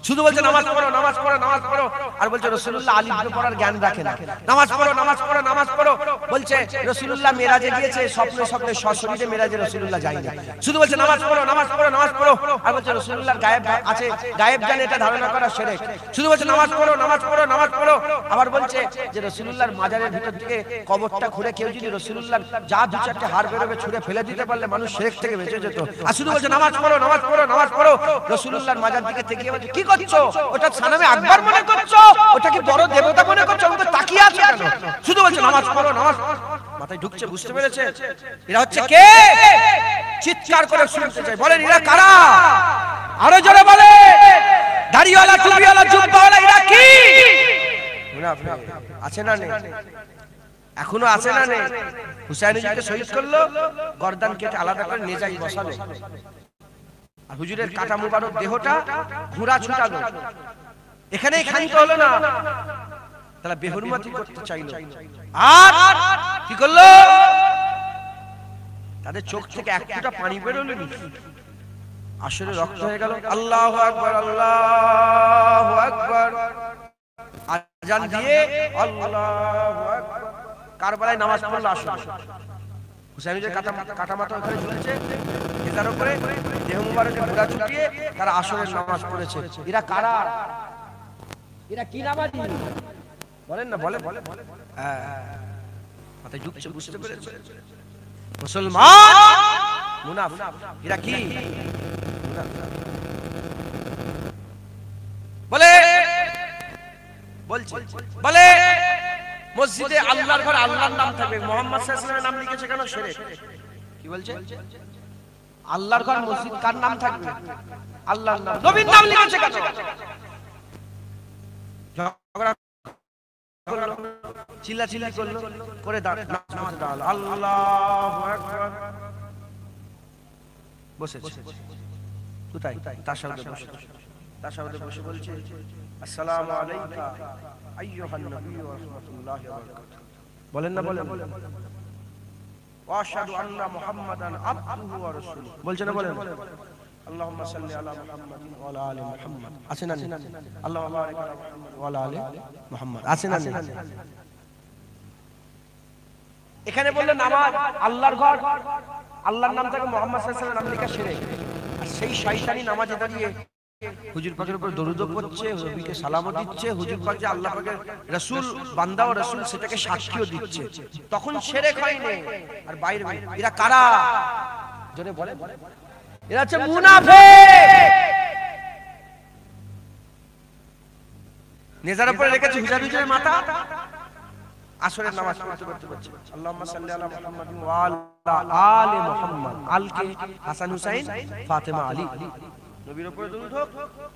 শুধু বলছে নামাজ পড়ো, নামাজ পড়ো, নামাজ পড়ো, আর বলছে রাসূলুল্লাহ আলিফ বে পড়ার জ্ঞান রাখে না। নামাজ পড়ো, নামাজ পড়ো, নামাজ পড়ো, বলছে রাসূলুল্লাহ মেরাজে গিয়েছে, স্বপ্নে স্বপ্নে সশরীরে মেরাজে রাসূলুল্লাহ যায়নি। শুধু বলছে নামাজ পড়ো, নামাজ পড়ো, নামাজ পড়ো, আর বলছে রাসূলুল্লাহর গায়েব আছে, গায়েব জানে এটা ধারণা করা শিরক। শুধু বলছে নামাজ পড়ো, নামাজ পড়ো, নামাজ পড়ো, আবার বলছে যে রাসূলুল্লাহর মাজারের ভিতর থেকে কবরটা খুঁড়ে কেউ যদি রাসূলুল্লাহর যা দু চারটে হাড় বেরোবে ছুঁড়ে ফেলে দিতে পারলে মানুষ শিরক থেকে বেঁচে যেত। আর শুধু বলছে নামাজ পড়ো, নামাজ পড়ো, নামাজ পড়ো, রাসূলুল্লাহর মাজার দিকে তাকিয়ে বলছে কি করছো? ওটা সানামে আকবার মনে করছো? ওটা কি বড় দেবতা মনে করছো? ওটা তাকিয়ে আছো কেন? শুধু বলছে নামাজ পড়ো, নামাজ। মাথায় ঢুকছে, বুঝতে পেরেছে? এরা হচ্ছে কে? চিৎকার করে শুনতে চাই, বলেন এরা কারা? আরো জোরে বলে। দাড়িওয়ালা, টুপিওয়ালা, জুব্বাওয়ালা, এরা কি? মুনাফিক আছে না নেই? এখনো আছে না নেই? হুসাইনকে শহীদ করলো, গর্দান কেটে আলাদা করে নেজাই বসালো, আর হুজুরের কাটা মুবারক দেহটা ঘোড়া ছুটালো। এখানেই খানিত হলো না, তারা বেহুরমতি করতে চাইলো, আর কি করলো? তাদের চোখ থেকে এক ফোঁটা পানি বেরোলো নি, আসলে রক্ত হয়ে গেল। আল্লাহু আকবার, আল্লাহু আকবার, আজান দিয়ে আল্লাহু আকবার, কারবালায় নামাজ পড়লো। আসলে হুসাইনের কাটা মাথা ওখানে ঝুলছে, এটার উপরে দেহ মুবারকে ঘোড়া ছুটিয়ে তারা আসরের নামাজ পড়েছে। এরা কারা? এরা কি নামাজি? বলেন না, বলে বলে। হ্যাঁ, মাথায় ঢুকছে, বুঝতে পেরেছে? মুসলমান মুনাফিক। এরা কি? বলে বলছে, বলে মসজিদে আল্লাহর ঘর, আল্লাহর নাম থাকবে, মুহাম্মদ সাল্লাল্লাহু আলাইহি ওয়াসাল্লামের নাম লিখেছে কেন? শিরক। কি বলছে? আল্লাহর ঘর মসজিদ কার নাম থাকবে? আল্লাহর নাম। নবীর নাম লিখেছে কেন? ঝগড়া করলো, চিল্লাচিল্লি করলো, করে নামাজে দাঁড়ালো, আল্লাহু আকবার, বসেছে। কোথায়? তাশাহুদে বসে। তাশাহুদে বসে বলছে আসসালামু আলাইকা আইয়ুহান নবী ওয়া রাহমাতুল্লাহি ওয়া বারাকাতুহু। বলেন না, বলেন। ওয়া আশহাদু আন্না মুহাম্মাদান আবদুহু ওয়া রাসূলুহু। বলছেন না, বলেন। আল্লাহুম্মা সাল্লি আলা মুহাম্মাদিন ওয়া আলা আলি মুহাম্মাদ। আছে না? আল্লাহুম্মা বারিক আলা মুহাম্মাদ ওয়া আলা আলি মুহাম্মাদ। আছে না? এখানে বললেন নামাজ আল্লাহর ঘর, আল্লাহর নাম থেকে মুহাম্মদ সাল্লাল্লাহু আলাইহি ওয়াসাল্লাম নাম লেখা শিরক। আর সেই শয়তানি নামাজে দাঁড়িয়ে হুজুর পাকের উপর দরুদ পড়ছে, নবীকে সালামও দিচ্ছে, হুজুর পাক যে আল্লাহ পাকের রাসূল, বান্দা ও রাসূল সেটাকে সাক্ষীও দিচ্ছে, তখন শিরক হয়নি। আর বাইরে এরা কারা? জোরে বলে। এরা হচ্ছে মুনাফিক। নেজার উপরে রেখেছে হুজুরের মাথা, আসরের নামাজ পড়তে পড়ছে আল্লাহুম্মা সাল্লি আলা মুহাম্মাদিন ওয়া আলা আলি মুহাম্মাদ। আলকে হাসান হুসাইন, ফাতেমা আলী, নবীর উপরে দরুদ হোক,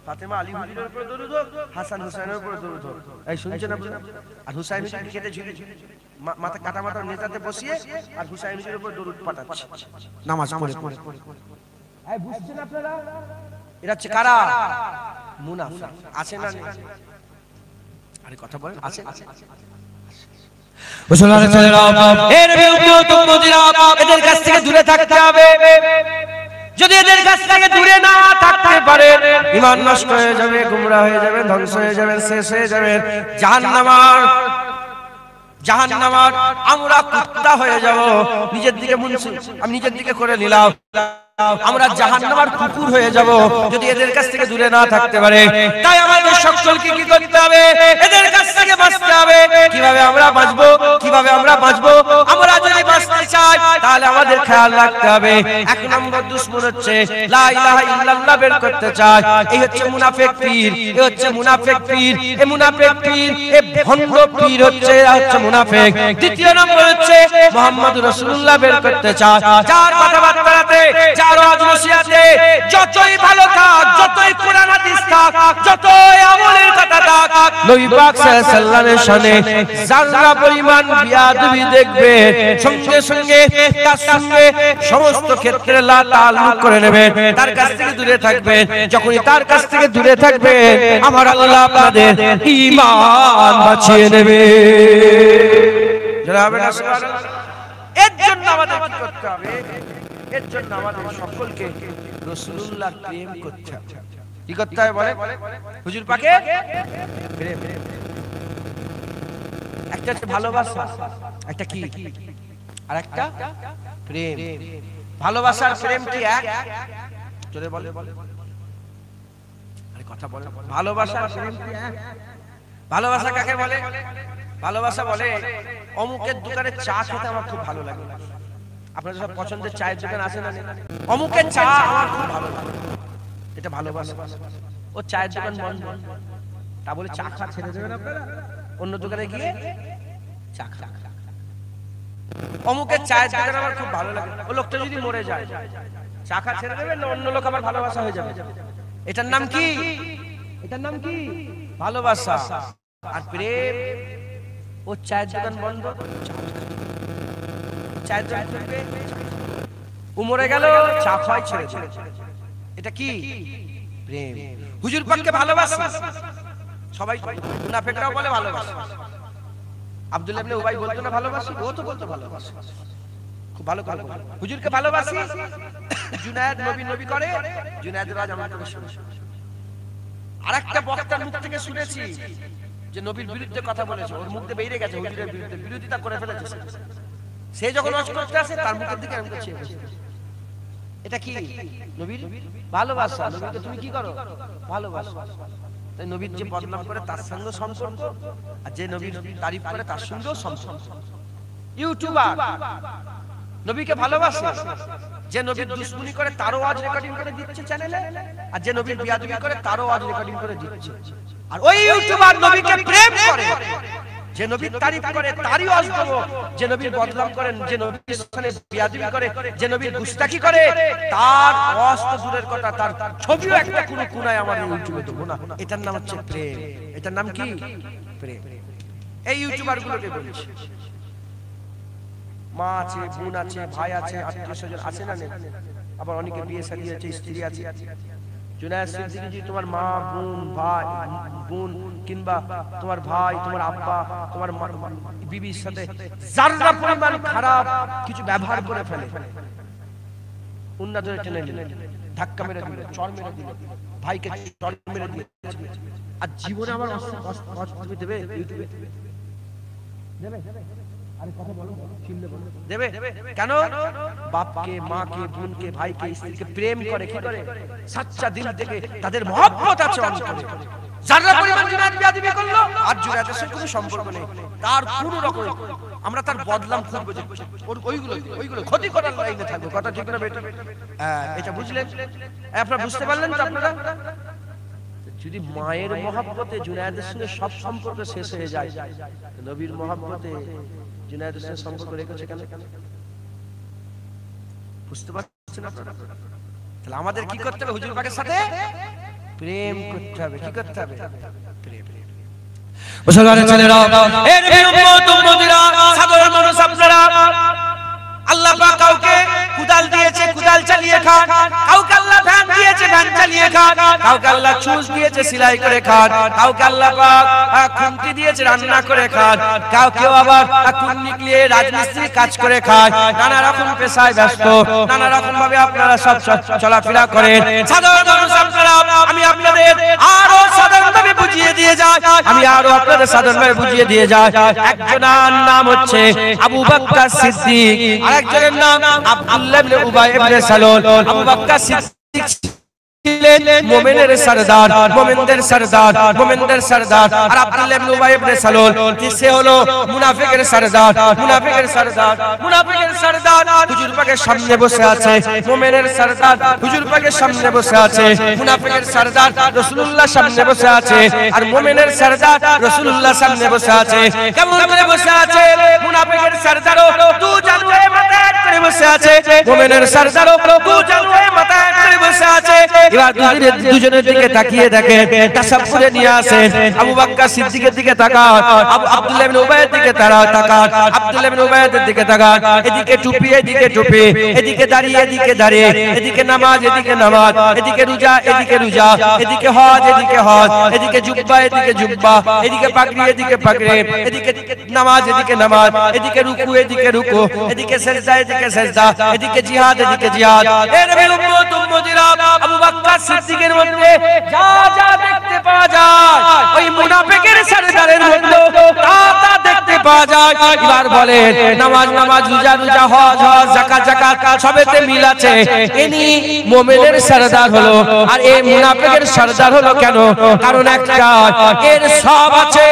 ফাতেমা আলী হুজুরের উপরে দরুদ হোক, হাসান হুসাইনের উপরে দরুদ হোক। এই শুনছেন আপনারা? আর হুসাইন হুজুর খেতে ঝুলি, মাথা কাটা মাথা নেতাতে বসিয়ে, আর হুসাইন হুজুরের উপরে দরুদ পাঠাচ্ছে নামাজ পড়ে। এই বুঝছেন আপনারা? এরা হচ্ছে কারা? মুনাফিক। আছে না? আরে কথা বলেন, আছে? মুসলমানের ছেলেরা, এর বিরুদ্ধে উম্মতিরা এদের কাছ থেকে দূরে থাকতে হবে। যদি এদের কাছ থেকে দূরে না থাকতে পারেন, ঈমান নষ্ট হয়ে যাবে, গুমরাহ হয়ে যাবে, ধ্বংস হয়ে যাবে, শেষ হয়ে যাবে, জাহান্নামার আমরা কুত্তা হয়ে যাব। নিজের দিকে আমি নিজের দিকে করে নিলাম, আমরা জাহান্নামের কুকুর হয়ে যাব যদি এদের কাছ থেকে দূরে না থাকতে পারে। তাই আমাদের সকলকে কি করতে হবে? এদের কাছ থেকে বাঁচতে হবে। কিভাবে আমরা বাঁচবো? আমরা যদি বাঁচতে চাই তাহলে আমাদের খেয়াল রাখতে হবে। এক নম্বর দুশমন হচ্ছে লা ইলাহা ইল্লাল্লাহ বের করতে চায়, এই হচ্ছে মুনাফিক পীর, এই হচ্ছে মুনাফিক পীর, এই মুনাফিক পীর, এই ভণ্ড পীর হচ্ছে মুনাফিক। দ্বিতীয় নম্বর হচ্ছে মুহাম্মদুর রাসূলুল্লাহ বের করতে চায়, যার কথাবার্তাতে, যার ওয়াজে যতই ভালো থাক, যতই কোরআন হাদিস থাক, যতই আমলের কথা থাক, নবী পাক সাল্লাল্লাহু আলাইহি ওয়াসাল্লামের শানে যারা পরিমাণ বিয়াদবি দেখবে, সঙ্গে সঙ্গে তার সঙ্গে সমস্ত ক্ষেত্রে লা তাআল্লুক করে নেবে, তার কাছ থেকে দূরে থাকবে। যখনই তার কাছ থেকে দূরে থাকবে, আমার আল্লাহ আপনাদের ঈমান বাঁচিয়ে নেবে। যারা হবে না সুবহানাল্লাহ। এর জন্য আমাদের কি করতে হবে? এর জন্য আমাদের সকলকে রাসূলুল্লাহর প্রেম করতে হবে। কি করতে হবে বলে? হুজুর পাকে প্রেম। একটা হচ্ছে ভালোবাসা, একটা কি আর একটা প্রেম। ভালোবাসার প্রেম কি এক? জোরে বলে, আরে কথা বলে। ভালোবাসার প্রেম কি এক? ভালোবাসা কাকে বলে? ভালোবাসা বলে অমুকের দোকানে চা খেতে আমার খুব ভালো লাগে। আপনাদের সব পছন্দের চায়ের দোকান আছে না? অমুকের চা আমার খুব ভালো লাগে, এটা ভালোবাসা। ও চায়ের দোকান বন্ধ, তা বলে চা খা ছেড়ে দেবেন আপনারা? অন্য দোকানে গিয়ে চা খা। অমুকের চায়ের দোকান আমার খুব ভালো লাগে, ও লোকটা যদি মরে যায় চা খা ছেড়ে দেবে না অন্য লোক আমার ভালোবাসা হয়ে যাবে? এটার নাম কি? এটার নাম কি? ভালোবাসা। আর প্রেম, ও চায়ের দোকান বন্ধ, চায়ের দোকান খুলবে, ও মরে গেল চা খাওয়াই ছেড়ে দেবে। এটা কি? প্রেম। হুজুর পাককে ভালোবাসি সবাই, মুনাফিকরাও বলে ভালোবাসি। আব্দুল্লাহ ইবনে উবাই বলতো না ভালোবাসি? ও তো বলতো ভালোবাসি, খুব ভালো কথা। হুজুরকে ভালোবাসি। জুনায়েদ নবী নবী করে, জুনায়েদের রাজ আমরা করে শুনি। আরেকটা বক্তার মুখ থেকে শুনেছি যে নবীর বিরুদ্ধে কথা বলেছে, ওর মুখ দিয়ে বেরিয়ে গেছে হুজুরের বিরুদ্ধে, বিরোধিতা করে ফেলেছে। সে যখন ওয়াজ করতে আসে তার মুখের দিকে আমি চেয়ে বসে। এটা কি? নবীর ভালোবাসা। নবীকে তুমি কি করো? ভালোবাসো। তাই নবীর যে বদনাম করে তার সঙ্গে সম্পর্ক, আর যে নবীর তারিফ করে তার সঙ্গেও সম্পর্ক। ইউটিউবার নবীকে ভালোবাসে, যে নবীর দুশমনি করে তারও ওয়াজ রেকর্ডিং করে দিচ্ছে চ্যানেলে, আর যে নবীর বিয়াদবি করে তারও ওয়াজ রেকর্ডিং করে দিচ্ছে। আর ওই ইউটিউবার নবীকে প্রেম করে, যে নবীর তারিফ করে তারই ওয়াজ দেব, যে নবীর বদনাম করেন, যে নবীর সাথে বিয়াদবি করে, যে নবীর গুস্তাখি করে, তার ওয়াজ তো দূরের কথা, তার ছবিও একটা কোনো কোনায় আমার ইউটিউবে দেব না। এটার নাম হচ্ছে প্রেম। এটার নাম কি? প্রেম। এই ইউটিউবার গুলোকে বলছি, মা আছে, বোন আছে, ভাই আছে, আত্মীয় স্বজন আছে না? আবার অনেকে বিয়ে শাদী আছে, স্ত্রী আছে। জুনায়েদ সিদ্দিকী জি, তোমার মা, বোন, ভাই, বোন কিংবা তোমার ভাই, তোমার আব্বা, তোমার বিবির সাথে যারা পরিমাণ খারাপ কিছু ব্যবহার করে ফেলে, উন্না ধরে টেনে নিল, ধাক্কা মেরে দিল, চড় মেরে দিল, ভাইকে চড় মেরে দিল, আর জীবনে আমার তুমি দেবে? ইউটিউবে দেবে? আরে কথা বলো, চিনলে বলো, দেবে? কেন? বাপকে, মাকে, বোনকে, ভাইকে, স্ত্রীকে প্রেম করে। কি করে? সচ্চা দিল থেকে তাদের মহব্বত আছে অন্তরে। যারা পরিমাণ জুনায়েদ বিয়াদবি করলো আর জুনায়েদের সাথে কোনো সম্পর্ক নেই, তার কোনো রকম আমরা তার বদলাম খুঁজবো, যে ওইগুলো ক্ষতি করার লাইনে থাকবো। কথা ঠিক না বেটা? এটা বুঝলেন? আপনারা বুঝতে পারলেন তো? আপনারা যদি মায়ের মহব্বতে জুনায়েদের সঙ্গে সব সম্পর্ক শেষ হয়ে যায়, নবীর মহব্বতে জুনায়েদের সাথে সম্পর্ক রেখেছে কেন? বুঝতে পারছেন আপনারা? তাহলে আমাদের কি করতে হবে? হুজুর পাকের সাথে প্রেম করতে হবে। কি করতে হবে? প্রেম। মুসলমানের ছেলেরা, এই নবীর উম্মত উম্মতিরা, সাধারণ মানুষ আপনারা, আল্লাহ পাক কাউকে কুদাল দিয়েছে, কুদাল চালিয়ে খান। কাউকে আল্লাহ ভ্যান দিয়েছে, ভ্যান চালিয়ে খান। কাউকে আল্লাহ চুষ দিয়েছে, সেলাই করে খান। কাউকে আল্লাহ পাক খুন্তি দিয়েছে, রান্না করে খান। কেউ আবার খুন নিকলিয়ে রাজমিস্ত্রি কাজ করে খায়। নানা রকম পেশায় ব্যস্ত, নানা রকম ভাবে আপনারা সব চলাফেরা করেন। সাধারণ মানুষ আপনারা, আমি আপনাদের আরো সাধারণভাবে বুঝিয়ে দিয়ে যাই, সাধারণভাবে বুঝিয়ে দিয়ে যাই। একজনের নাম হচ্ছে আবু বকর সিদ্দিক, আরেকজনের নাম আব্দুল্লাহ ইবনে উবাই ইবনে সালুল। আবু বকর সিদ্দিক মুমিনের সরদার, মুমিনদের সরদার, মুমিনদের সরদার। আর আব্দুল্লাহ ইবনে উবাই ইবনে সালুল সে হলো মুনাফিকের সরদার, মুনাফিকের সরদার, মুনাফিকের সরদার। হুজুর পাকের সামনে বসে আছে মুমিনের সরদার, হুজুর পাকের সামনে বসে আছে মুনাফিকের সরদার, রাসূলুল্লাহ সামনে বসে আছে। আর মুমিনের সরদার রাসূলুল্লাহ সামনে বসে আছে। কেমন করে বসে আছে? মুনাফিকের সরদারও দু জানুয়ে মাথায় করে বসে আছে, মুমিনের সরদারও দু জানুয়ে মাথায় করে বসে আছে। এবার দুজনের দিকে তাকিয়ে দেখে তাসাব্বুরে নিয়ে আসেন। আবু বকর সিদ্দিকের দিকে তাকান, আব্দুল্লাহ ইবনে উবাইয়ের দিকে তাকান, আব্দুল্লাহ ইবনে উবাইয়ের দিকে তাকান। এদিকে টুপি, এদিকে টুপি, এদিকে দাঁড়িয়ে, এদিকে দাঁড়িয়ে, এদিকে নামাজ, এদিকে নামাজ, এদিকে রোজা, এদিকে রোজা, এদিকে হজ, এদিকে হজ, এদিকে জুব্বা, এদিকে জুব্বা, এদিকে পাগড়ি, এদিকে পাগড়ি, এদিকে নামাজ, এদিকে নামাজ, এদিকে রুকু, এদিকে রুকু, এদিকে সিজদা, এদিকে সিজদা, এদিকে জিহাদ, এদিকে জিহাদ। এ নবীর উম্মত উম্মতিরা, আবু বকর সিদ্দিকের মধ্যে যা যা দেখতে পাওয়া যায় ওই মুনাফিকের সরদারের মধ্যে তা তা দেখতে পাওয়া যায়। এবার বলেন নামাজ নামাজ, রোজা রোজা, হজ হজ, যাকাত যাকাত সবেতে মিল আছে। ইনি মুমিনের সরদার হলো, আর এই মুনাফিকের সরদার হলো কেন? কারণ একটা, এর সব আছে,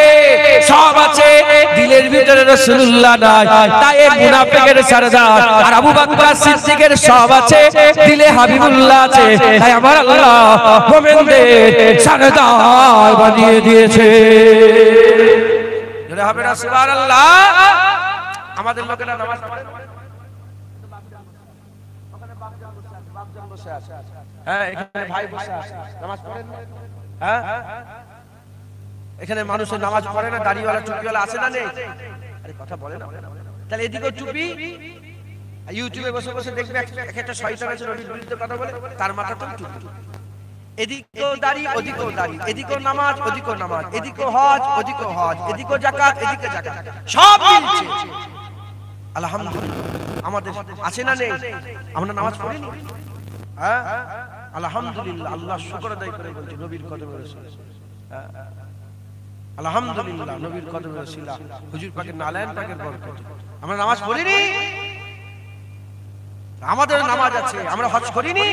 সব আছে, দিলের ভিতরে রাসূলুল্লাহ নাই, তাই এই মুনাফিকের সরদার। আর আবু বকর সিদ্দিকের সব আছে, দিলে হাবিবুল্লাহ আছে, তাই আমার আল্লাহ মুমিনদের সরদার বানিয়ে দিয়েছে। জোরে হবে না সুবহানাল্লাহ। আমাদের লোকেরা নামাজ পড়ে না, ওখানে বাপজান বসে আছে, হ্যাঁ এখানে ভাই বসে আছে, নামাজ পড়েন না? হ্যাঁ এখানে মানুষের নামাজ পড়ে না, দাড়িওয়ালা টুপিওয়ালা আছে না নেই? আরে কথা বলে না। তাহলে এদিকে টুপি, ইউটিউবে বসে বসে দেখবে একটা শয়তান আছে নবীর বিরুদ্ধে কথা বলে, তার মাথাতে টুপি। এদিকেও দাড়ি, ওদিকেও দাড়ি, এদিকেও নামাজ, ওদিকেও নামাজ, এদিকেও হজ, ওদিকেও হজ, এদিকেও যাকাত, এদিকে যাকাত, সব মিলছে। আলহামদুলিল্লাহ আমাদের আছে না নেই? আমরা নামাজ পড়িনি? হ্যাঁ আলহামদুলিল্লাহ, আল্লাহ শুকর আদায় করে বলছি নবীর কদমে রাসূল, আলহামদুলিল্লাহ নবীর কদমে রাসূল, হুজুর পাকের নালায়েন পাকের বরকত। আমরা নামাজ পড়িনি? আমাদের নামাজ আছে। আমরা হজ করিনি?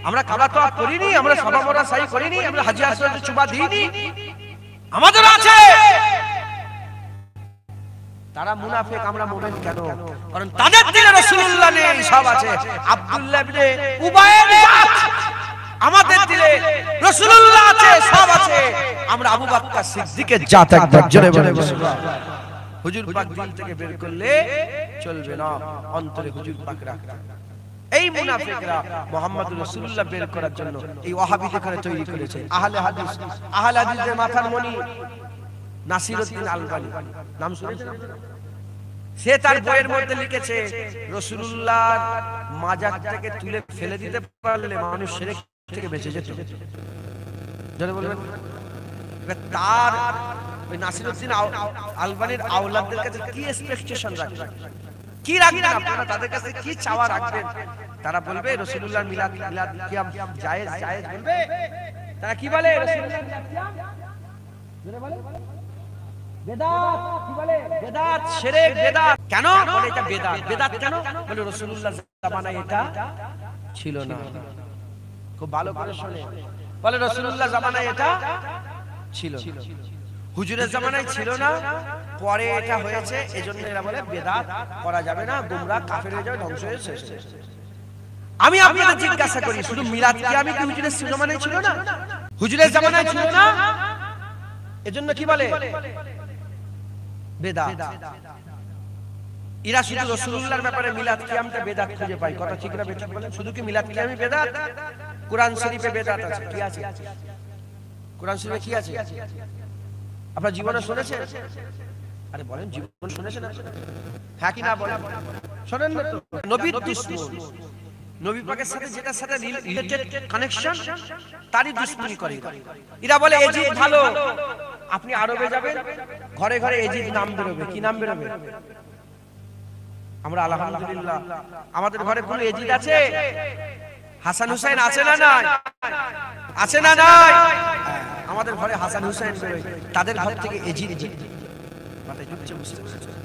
আমরা কাবা তওয়াফ করিনি? আমরা সাফা মারওয়া সাই করিনি? আমরা হাজী আসওয়াদে চুমা দিইনি? আমাদের আছে। তারা মুনাফিক, আমরা মুমিন কেন? কারণ তাদের দিলে রাসূলুল্লাহ নেই, সব আছে। আব্দুল্লাহ ইবনে উবাইয়ের জাত, আমাদের দিলে রাসূলুল্লাহ আছে, সব আছে। আমরা আবু বকর সিদ্দিকের জাত, একবার জোরে বলে সুবহানাল্লাহ। হুজুর পাক দিল থেকে বের করলে চলবে না, অন্তরে হুজুর পাক রাখতে। এই মুনাফিকরা মুহাম্মদুর রাসূলুল্লাহ বের করার জন্য এই ওয়াহাবিদের করে তৈরি করেছে। আহলে হাদিস, আহলে হাদিসের মাথার মণি নাসিরউদ্দিন আলবানী, নাম শুনেছেন? সে তার বইয়ের মধ্যে লিখেছে রাসূলুল্লাহর মাজার থেকে তুলে ফেলে দিতে পারলে মানুষ শিরক থেকে বেঁচে যেত। জানেন বলবেন তার ওই নাসিরউদ্দিন আলবানীর আওলাদদের কাছে কি এক্সপেকটেশন রাখবেন, কি রাখবেন আপনারা, তাদের কাছে কি চাওয়া রাখবেন? তারা বলবে রাসূলুল্লাহর মিলাদ কিয়াম জায়েজ, জায়েজ বলবে। তারা কি বলে? রাসূলুল্লাহর মিলাদ কিয়াম জোরে বলে বেদাত, কি বলে? বেদাত, শিরক, বেদাত। কেন বলে এটা বেদাত? বেদাত কেন বলে? রাসূলুল্লাহর জামানায় এটা ছিল না। খুব ভালো করে শুনে বলে, রাসূলুল্লাহর জামানায় এটা ছিল না, হুজুরের জামানায় ছিল না, পরে এটা হয়েছে, এজন্য এরা বলে বেদাত করা যাবে না, গোমরা কাফের হয়ে যাবে, ধ্বংস হয়ে শেষ। আমি আপনাদের জিজ্ঞাসা করি, শুধু মিলাদ কিয়াম কি হুজুরের জামানায় ছিল না? হুজুরের জামানায় ছিল না, এজন্য কি বলে? বেদাত। এরা শুধু রাসূলুল্লাহর ব্যাপারে মিলাদ কিয়ামটা বেদাত খুঁজে পায়। কথা ঠিক না বেঠিক বলেন? শুধু কি মিলাদ কিয়ামই বেদাত? কোরআন শরীফে বেদাত আছে, কি আছে? কোরআন শরীফে কি আছে? আপনারা জীবনে শুনেছেন? আরে বলেন, জীবন শুনেছেন? হ্যাঁ কি না বলেন? শুনেন না তো? নবীর দুশমন, নবী পাকের সাথে যেটার সাথে রিলেটেড কানেকশন, তারই দুশমনি করে এরা। বলে এজিদ ভালো, আপনি আরবে যাবেন, ঘরে ঘরে এজিদ নাম বেরোবে। কি নাম বেরোবে? আমরা আলহামদুলিল্লাহ আমাদের ঘরে কোন এজিদ আছে? হাসান হুসাইন আছে না নাই? আছে না নাই? আমাদের ঘরে হাসান হুসাইন বেরোয়, তাদের ঘর থেকে এজিদ। মাথায় ঢুকছে, বুঝতে পেরেছেন?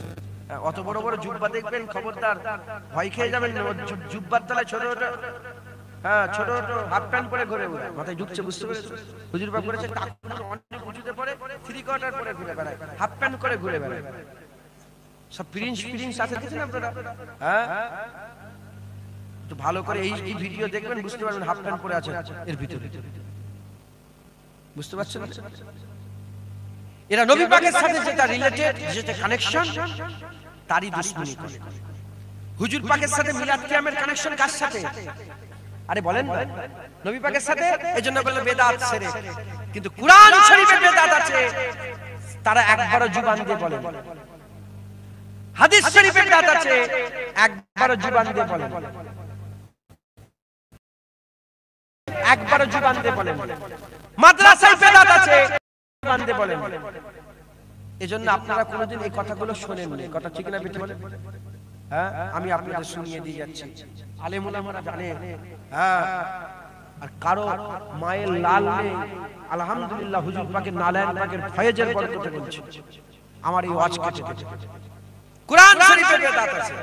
অত বড় বড় জুব্বা দেখবেন, খবরদার ভয় খেয়ে যাবেন। জুব্বার তলায় ছোট ছোট হ্যাঁ, ছোট ছোট হাফ প্যান্ট পরে ঘুরে বেড়ায়, মাথায় ঢুকছে, বুঝতে পেরেছো? হুজুর পাক করেছে টাকুন অনেক উঁচুতে পরে, থ্রি কোয়ার্টার পরে ঘুরে বেড়ায়, হাফ প্যান্ট করে ঘুরে বেড়ায়, সব প্রিন্স আছে, দেখেছেন আপনারা? হ্যাঁ, একটু ভালো করে এই ভিডিও দেখবেন, বুঝতে পারবেন হাফ প্যান্ট পরে আছে এর ভিতরে, বুঝতে পারছেন? এরা নবী পাকের সাথে যেটা রিলেটেড, যেটা কানেকশন, তারই দুশমনি করে। হুজুর পাকের সাথে মিলাদ কিয়ামের কানেকশন কার সাথে? আরে বলেন, নবী পাকের সাথে, এজন্য বললেন বেদাত শিরক। কিন্তু কুরআন শরীফে বেদাত আছে, তারা একবারও জুবান দিয়ে বলে। হাদিস শরীফে বেদাত আছে, একবারও জুবান দিয়ে বলে, একবারও জুবান দিয়ে বলে। মাদ্রাসায় বেদাত আছে, জুবান দিয়ে বলে। এজন্য আপনারা কোনোদিন এই কথাগুলো শোনেননি, কথা ঠিক না বেটি বলেন? হ্যাঁ, আমি আপনাদের শুনিয়ে দিয়ে যাচ্ছি, আলেম ওলামারা জানে। হ্যাঁ, আর কারো মায়ের লাল নেই, আলহামদুলিল্লাহ হুজুর পাকের নালায়েন পাকের ফয়েজের বরকতে বলছি, আমার এই ওয়াজ কেটে কেটে। কুরআন শরীফে বেদাত আছে।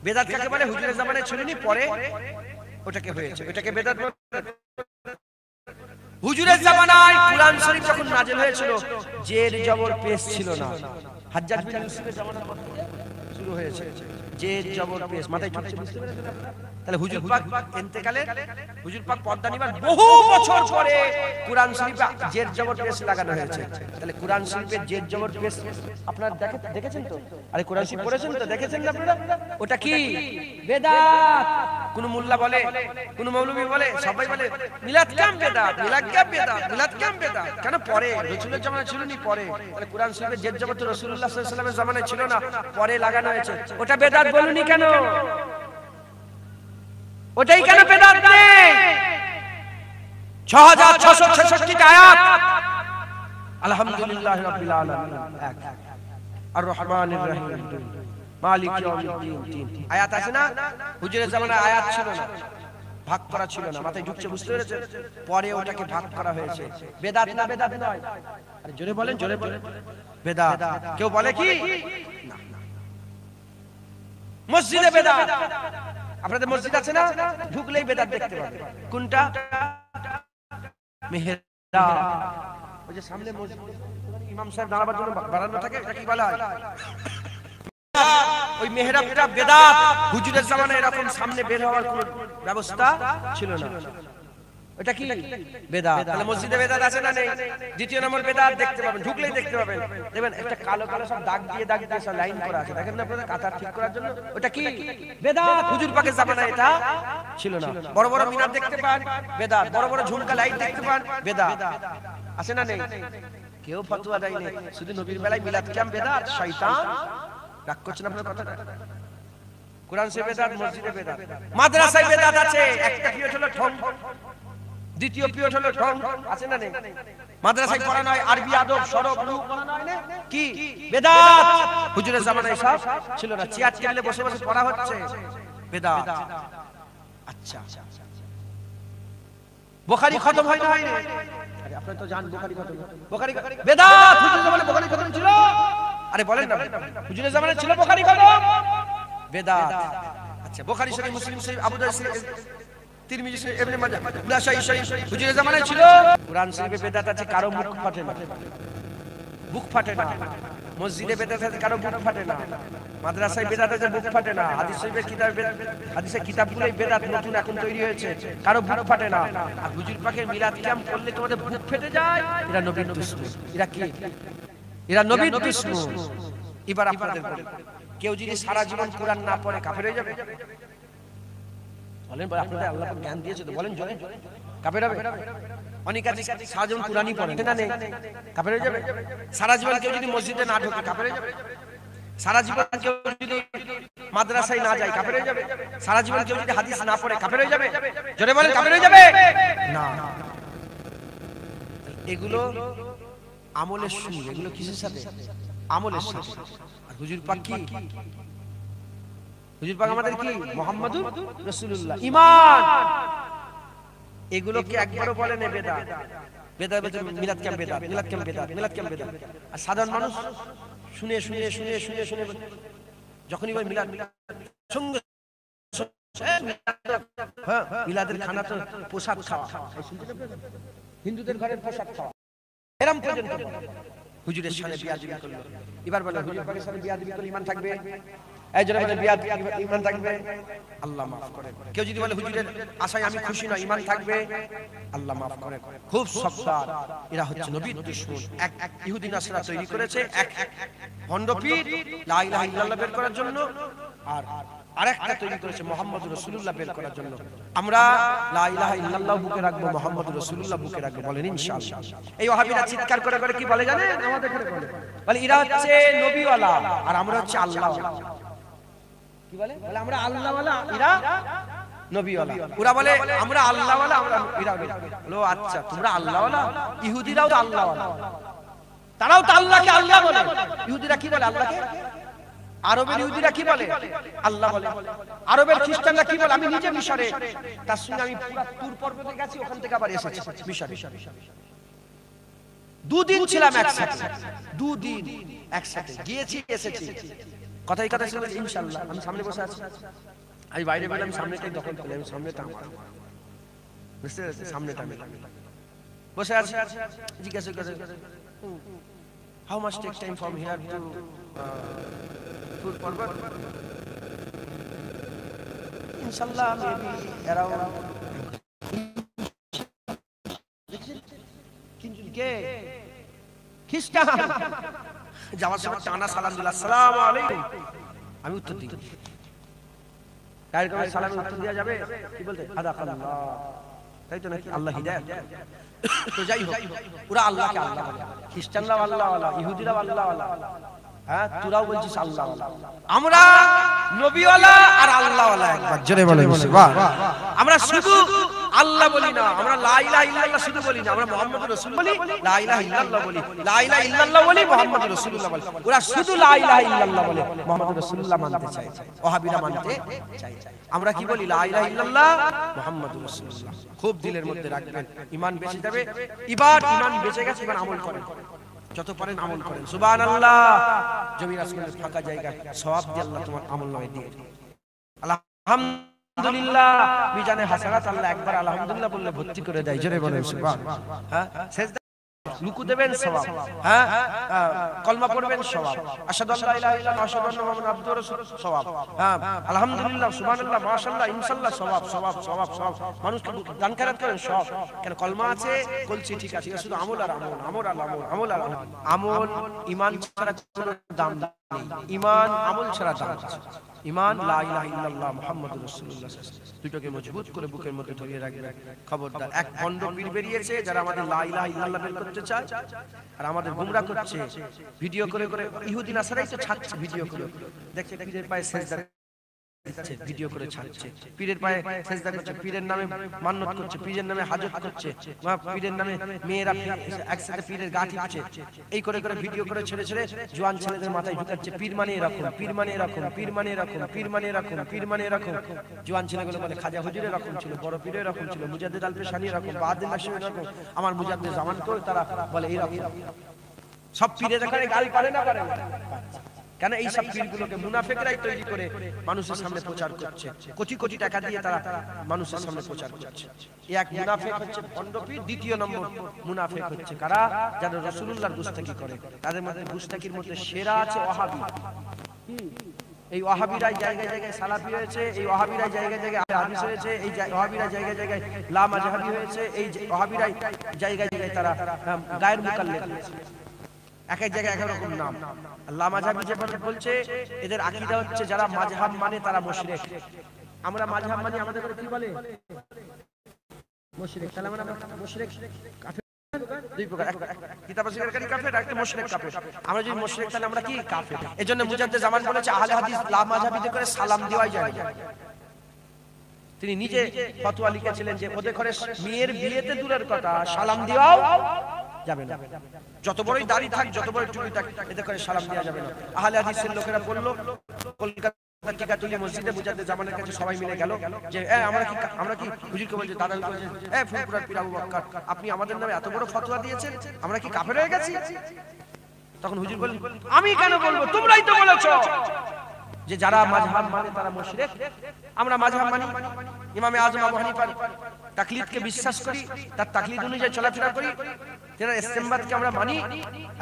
বেদাত কাকে বলে? হুজুরের জামানায় ছিল নি, পরে ওটাকে হয়েছে, ওটাকে বেদাত বলে। হুজুরের জামানায় কুরআন শরীফ যখন নাযিল হয়েছিল, জের জবর পেশ ছিল না। হাজ্জাজ বিন ইউসুফের জামানার পর শুরু হয়েছে জের জবর পেশ, মাথায় ঢুকছে, বুঝতে পেরেছেন আপনারা? তাহলে হুজুর পাক ইন্তেকালে, হুজুর পাক পর্দা নিবার বহু বছর পরে কুরআন শরীফে জের জবর পেশ লাগানো হয়েছে। তাহলে কুরআন শরীফে জের জবর পেশ আপনারা দেখেছেন তো? আরে কুরআন শরীফ পড়েছেন তো? দেখেছেন না আপনারা? ওটা কি? বেদাত। কোন মোল্লা বলে, কোন মৌলভী বলে, সবাই বলে মিলাদ কিয়াম বেদাত, মিলাদ কিয়াম বেদাত, মিলাদ কিয়াম বেদাত। কেন? পরে, রাসূলের জামানায় ছিল নি, পরে। তাহলে কুরআন শরীফে জের জবর তো রাসূলুল্লাহ সাল্লাল্লাহু আলাইহি ওয়াসাল্লামের জামানায় ছিল না, পরে লাগানো হয়েছে। ওটা বেদাত বলুনি কেন? ওটাই কেন বেদাত নেই? 6666টা আয়াত, আলহামদুলিল্লাহি রাব্বিল আলামিন, এক, আর রহমানির রহিম, মালিক ইয়াউমিদ্দিন, আয়াত আছে না? হুজুরের জামানায় আয়াত ছিল না, ভাগ করা ছিল না, মাথায় ঢুকছে, বুঝতে পেরেছেন? পরে ওটাকে ভাগ করা হয়েছে। বেদাত না, বেদাত নয়। আরে জোরে বলেন, জোরে বলেন, বেদাত। কেউ বলে কি না? মসজিদে বেদাত। আপনাদের মসজিদ আছে না? ঢুকলেই বেদাত দেখতে পাবেন। কোনটা? মেহরাব। ওই যে সামনে মসজিদ, ইমাম সাহেব দাঁড়াবার জন্য বারান্দা থাকে, এটা কি বলা হয়? ওই মেহরাবটা বেদাত। হুজুরের জামানায় এরকম সামনে বের হওয়ার কোনো ব্যবস্থা ছিল না, এটা কি? বেদাত। তাহলে মসজিদে বেদাত আছে না নেই? দ্বিতীয় নম্বর বেদাত দেখতে পাবেন, ঢুকলেই দেখতে পাবেন, দেখবেন একটা কালো কালো সব দাগ দিয়ে সব লাইন করা আছে, দেখেন না আপনারা? কাতার ঠিক করার জন্য। ওটা কি? বেদাত। হুজুর পাকের জামানায় এটা ছিল না। বড় বড় মিনার দেখতে পান, বেদাত। বড় বড় ঝুমকা লাইট দেখতে পান, বেদাত। আছে না নেই? কেউ ফতোয়া দেয়নি, শুধু নবীর বেলায় মিলাদ কিয়াম বেদাত। শয়তান রাগ করছেন আপনার কথাটা? কুরআন শরীফে বেদাত, মসজিদে বেদাত। মাদ্রাসায় বেদাত আছে। একটা পিরিয়ড হলো ঠং, দ্বিতীয় পিরিয়ড হলো ঠং, আছে না নেই? মাদ্রাসায় পড়ানো হয় আরবি, আদব, সরব, রূপ পড়ানো হয় না? কি? বেদাত। হুজুরের জামানায় সব ছিল না, চেয়ার টেবিলে বসে বসে পড়া হচ্ছে, বেদাত। আচ্ছা, বুখারী খতম হয় না, হয় না? আরে আপনারা তো জানেন বুখারী খতম, বুখারী বেদাত। হুজুরের জামানায় বুখারী খতম ছিল? আরে বলেন না, হুজুরের জামানায় ছিল বুখারী খতম? বেদাত। আচ্ছা, বুখারী শরীফ, মুসলিম শরীফ, আবু দাউদ শরীফ, তিরমিজি শরীফ, ইবনে মাজাহ, নাসাঈ শরীফ হুজুরের জামানায় ছিল? কুরআন শরীফে বেদাত আছে, কারো মুখ ফাটে না, বুক ফাটে না। মসজিদে বেদাত আছে, কারো বুক ফাটে না। মাদ্রাসায় বেদাত আছে, বুক ফাটে না। হাদিস শরীফের কিতাব, হাদিসের কিতাবগুলোই বেদাত নতুন এখন তৈরি হয়েছে, কারো বুক ফাটে না। আর হুজুর পাকের মিলাদ কিয়াম করলে তোমাদের বুক ফেটে যায়। এরা নবীর দুশমন। এরা কি? এরা নবীর দুশমন। এবার আপনাদের বলেন, কেউ যদি সারা জীবন কুরআন না পড়ে কাফের হয়ে যাবে? বলেন, আপনাদের আল্লাহ জ্ঞান দিয়েছে তো, বলেন জোরে, কাফের হবে? অনেক আছে সারা জীবন কুরআনই পড়ে না, নেই, কাফের হয়ে যাবে? সারা জীবন কেউ যদি মসজিদে না ঢোকে কাফের হয়ে যাবে? সারা জীবন কেউ যদি মাদ্রাসায় না যায় কাফের হয়ে যাবে? সারা জীবন কেউ যদি হাদিস না পড়ে কাফের হয়ে যাবে? জোরে বলেন, কাফের হয়ে যাবে না? এগুলো আমলের সুর। এগুলো কিসের সাথে? আমলের সাথে। আর হুজুর পাক কি? হুজুর পাক আমাদের কি? মুহাম্মাদুর রাসূলুল্লাহ, ঈমান। এগুলোকে একবারও বলে না বেদাত। বেদাত বলতে মিলাদ কিয়াম বেদাত, মিলাদ কিয়াম বেদাত, মিলাদ কিয়াম বেদাত। আর সাধারণ মানুষ শুনে শুনে শুনে শুনে শুনে যখনই বলে মিলাদ, সঙ্গে হ্যাঁ মিলাদের খানা তো প্রসাদ খাওয়া, হিন্দুদের ঘরের প্রসাদ খাওয়া, এরম পর্যন্ত হুজুরের সাথে বিয়াদবি করলো। এবার বলে হুজুর পাকের সাথে বিয়াদবি করলে ঈমান থাকবে? এই জন্য বলে বিয়াদ ঈমান থাকবে? আল্লাহ মাফ করেন। কেউ যদি বলে হুজুরের আশায় আমি খুশি না, ঈমান থাকবে? আল্লাহ মাফ করেন। খুব সাবধান, এরা হচ্ছে নবীর দুশমন। এক ইহুদি নাসরা তৈরি করেছে এক ভণ্ড পীর লা ইলাহা ইল্লাল্লাহ বের করার জন্য, আর আরেকটা তৈরি করেছে মুহাম্মদুর রাসূলুল্লাহ বের করার জন্য। আমরা লা ইলাহা ইল্লাল্লাহ বুকে রাখবো, মুহাম্মদুর রাসূলুল্লাহ বুকে রাখবো, বলেন ইনশাআল্লাহ। এই ওয়াহাবিরা চিৎকার করে করে কি বলে জানেন? আমাদের করে বলে এরা হচ্ছে নবীওয়ালা আর আমরা হচ্ছে আল্লাহওয়ালা। কি বলে? বলে আমরা আল্লাহওয়ালা, এরা নবীওয়ালা। ওরা বলে আমরা আল্লাহওয়ালা, আমরা এরা বলে ও আচ্ছা তোমরা আল্লাহওয়ালা। ইহুদিরাও তো আল্লাহওয়ালা, তারাও তো আল্লাহকে আল্লাহ বলে। ইহুদিরা কি বলে আল্লাহকে? আরবের ইহুদিরা কি বলে? আল্লাহ বলে। আরবের খ্রিস্টানরা কি বলে? আমি নিজে মিশরে, তার সঙ্গে আমি পুরো তুর পর্বতে গেছি, ওখান থেকে আবার এসেছি মিশরে। দুদিন ছিলাম একসাথে, দুদিন একসাথে গিয়েছি এসেছি। কথাই কথা ছিল ইনশাআল্লাহ। আমি সামনে বসে আছি, আমি বাইরে বেরোলাম, আমি সামনেটাই দখল করলাম, আমি সামনেটা আমার, বুঝতে পারছেন? সামনেটা আমি বসে আছি, জিজ্ঞাসা করে how much take time from here to Tur Parbat? Inshallah maybe around কে খ্রিস্টান যাওয়ার সময় টানা সালাম দিল, আসসালামু আলাইকুম। আমি উত্তর দিই, ডাইরেক্ট সালামে উত্তর দেওয়া যাবে? কি বলতে? আদাকাল্লাহ, তাই তো নাকি? আল্লাহ হিদায়াত। তো যাই হোক, ওরা আল্লাহকে আল্লাহ বলে, খ্রিস্টানরাও আল্লাহওয়ালা, ইহুদিরাও আল্লাহওয়ালা, হ্যাঁ তোরাও বলছিস আল্লাহওয়ালা। আমরা নবীওয়ালা আর আল্লাহওয়ালা একবার জোরে বলে সুবহান। আমরা শুধু আল্লাহ বলি না, আমরা লা ইলাহা ইল্লাল্লাহ শুধু বলি না, আমরা মুহাম্মদুর রাসূল বলি, লা ইলাহা ইল্লাল্লাহ বলি, লা ইলাহা ইল্লাল্লাহ বলি, মুহাম্মদুর রাসূলুল্লাহ বলি। ওরা শুধু লা ইলাহা ইল্লাল্লাহ বলে, মুহাম্মদুর রাসূলুল্লাহ মানতে চায়, ওয়াহাবিরা মানতে চায়। আমরা কি বলি? লা ইলাহা ইল্লাল্লাহ মুহাম্মদুর রাসূলুল্লাহ। খুব দিলের মধ্যে রাখবেন, ঈমান বেঁচে যাবে। এবার ঈমান বেঁচে গেছে, এবার আমল করেন, যত পারেন আমল করেন। সুবহানাল্লাহ। জমির আসমানের ফাঁকা জায়গা সওয়াব দিয়ে আল্লাহ তোমার আমলনামায় দিয়ে আলহামদুলিল্লাহ মিজানে হাসানাত আল্লাহ একবার আলহামদুলিল্লাহ বললে ভর্তি করে দেয়। জোরে বলেন সুবহানাল্লাহ। হ্যাঁ সেজদা রুকু দেবেন সওয়াব, হ্যাঁ কলমা পড়বেন সওয়াব, আশহাদু আল্লা ইলাহা ইল্লাল্লাহ আশহাদু আন্না মুহাম্মাদান আবদুহু ওয়া রাসূলুহু সওয়াব, হ্যাঁ আলহামদুলিল্লাহ সুবহানাল্লাহ মাশাআল্লাহ ইনশাআল্লাহ সওয়াব সওয়াব সওয়াব সওয়াব। মানুষকে দান খয়রাত করেন সওয়াব। কেন? কলমা আছে, বলছি ঠিক আছে, শুধু আমল আর আমল, আমল আর আমল, আমল আর আমল। আমল ঈমান ছাড়া কোনো দাম নেই, ঈমান আমল ছাড়া দাম আছে। ঈমান লা ইলাহা ইল্লাল্লাহ মুহাম্মাদুর রাসূলুল্লাহ, দুটোকে মজবুত করে বুকের মধ্যে ধরিয়ে রাখবেন। খবরদার, এক ভণ্ড পীর বেরিয়েছে যারা আমাদের লা ইলাহা ইল্লাল্লাহ বের করতে চায় আর আমাদের গোমরা করছে, ভিডিও করে করে। ইহুদি নাসারাই তো ছাড়ছে ভিডিও করে, দেখছে পীরের পায়ে সেজদা দিচ্ছে, ভিডিও করে ছাড়ছে, পীরের পায়ে সেজদা করছে, পীরের নামে মান্নত করছে, পীরের নামে হাজত করছে, পীরের নামে মেয়েরা একসাথে পীরের গা টিপছে, এই করে করে ভিডিও করে ছেড়ে ছেড়ে জোয়ান ছেলেদের মাথায় ঢুকাচ্ছে পীর মানে এরকম, পীর মানে এরকম, পীর মানে এরকম, পীর মানে এরকম, পীর মানে এরকম। জোয়ান ছেলেগুলো বলে খাজা হুজুর এরকম ছিল, বড় পীর এরকম ছিল, মুজাদ্দিদ আল পেশানি এরকম, বাহাদুর নাশিম এরকম, আমার মুজাদ্দিদ জামান তো তারা বলে এরকম। সব পীরের এখানে গাল পারে না, পারে না। কেন? এই সব পীরগুলোকে মুনাফিকরাই তৈরি করে মানুষের সামনে প্রচার করছে, কোটি কোটি টাকা দিয়ে তারা মানুষের সামনে প্রচার করছে। এক মুনাফিক হচ্ছে ভণ্ড পীর, দ্বিতীয় নম্বর মুনাফিক হচ্ছে কারা? যারা রাসূলুল্লাহর গুস্তাকি করে। তাদের মধ্যে গুস্তাকির মধ্যে সেরা আছে ওয়াহাবি। এই ওয়াহাবিরাই জায়গায় জায়গায় সালাফি হয়েছে, এই ওয়াহাবিরাই জায়গায় জায়গায় হাদিস হয়েছে, এই ওয়াহাবিরাই জায়গায় জায়গায় লা মাযহাবি হয়েছে, এই ওয়াহাবিরাই জায়গায় জায়গায় তারা গায়ের মুকাল্লিদ হয়েছে। এক এক জায়গায় এক এক রকম নাম। আল্লাহ মাযহাবি যেভাবে বলছে, এদের আকীদা হচ্ছে যারা মাযহাব মানে তারা মুশরিক। আমরা মাযহাব মানে আমাদের কি বলে? মুশরিক। তাহলে আমরা মুশরিক কাফের দুই প্রকার, কিতাব স্বীকারকারী কাফের আর একটা মুশরিক কাফের। আমরা যদি মুশরিক তাহলে আমরা কি? কাফের। এজন্য মুজাদ্দিদ জামান বলেছে আহলে হাদিস লা মাযহাবিতে করে সালাম দেওয়াই যায় না। তিনি নিজে ফতোয়া লিখেছিলেন যে ওদের ঘরে মেয়ের বিয়েতে দূরের কথা, সালাম দেওয়াও যাবে না। যত বড়ই দাড়ি থাক, যত বড় টুপি থাক, এতে করে সালাম দেওয়া যাবে না। আহলে হাদিসের লোকেরা বলল, কলকাতা টিকাতুলি মসজিদে মুজাদ্দিদ জামানের কাছে সবাই মিলে গেল যে আমরা কি হুজুরকে বলছি, দাদা বলছে ফুলপুরার পীর আবু বকর, আপনি আমাদের নামে এত বড় ফতোয়া দিয়েছেন, আমরা কি কাফের হয়ে গেছি? তখন হুজুর বললেন, আমি কেন বলবো, তোমরাই তো বলেছো যে যারা মাযহাব মানে তারা মুশরিক। আমরা মাযহাব মানি, ইমামে আযম আবু হানিফার তাকলিদকে বিশ্বাস করি, তার তাকলিদ অনুযায়ী চলাফেরা করি। যারা ইসতিমবাতকে আমরা মানি,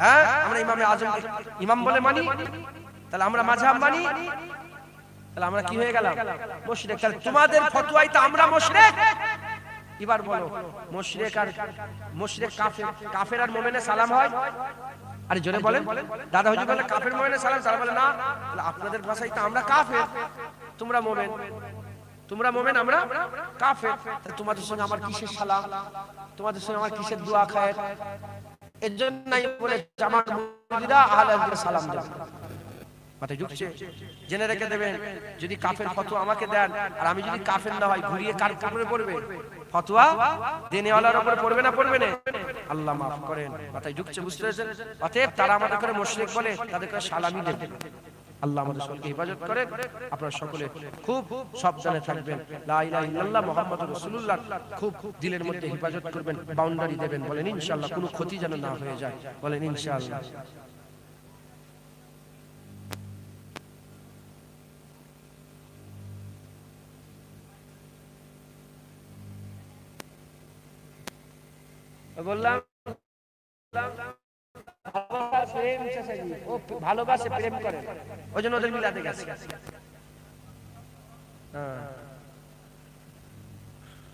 হ্যাঁ আমরা ইমামে আযমকে ইমাম বলে মানি, তাহলে আমরা মাযহাব মানি, তাহলে আমরা কি হয়ে গেলাম? মুশরিক। তাহলে তোমাদের ফতোয়ায় তো আমরা মুশরিক। এবার বলো, মুশরিক আর মুশরিক কাফের, কাফের আর মুমিনের সালাম হয়? আরে জোরে বলেন। দাদা হুজুর বলে কাফের মুমিনের সালাম, সালাম বলে না। তাহলে আপনাদের ভাষায় তো আমরা কাফের, তোমরা মুমিন, তোমরা মুমিন, আমরা কাফের। তাহলে তোমাদের সঙ্গে আমার কিসের সালাম, তোমাদের সঙ্গে আমার কিসের দোয়া খায়? এর জন্যই বলে জামাত মুরিদা আহলে হাদিসের সালাম দেবে। মাথায় ঢুকছে? জেনে রেখে দেবেন, যদি কাফের ফতোয়া আমাকে দেন আর আমি যদি কাফের না হয়, ঘুরিয়ে কার উপরে পড়বে? ফতোয়া দেনেওয়ালার উপরে পড়বে না পড়বে না? আল্লাহ মাফ করেন। মাথায় ঢুকছে? বুঝতে পেরেছেন? অতএব তারা আমাদের করে মুশরিক বলে, তাদের করে সালামি দেবে। আল্লাহ আমাদের সকলকে হেফাজত করেন। আপনারা সকলে খুব সাবধানে থাকবেন। লা ইলাহা ইল্লাল্লাহ মুহাম্মাদুর রাসূলুল্লাহ খুব দিলের মধ্যে হেফাজত করবেন, বাউন্ডারি দেবেন। বলেন ইনশাআল্লাহ, কোনো ক্ষতি যেন না হয়ে যায়। বলেন ইনশাআল্লাহ। বললাম ভালোবাসে, প্রেম করে, ওই জন্য ওদের মিলাতে গেছে।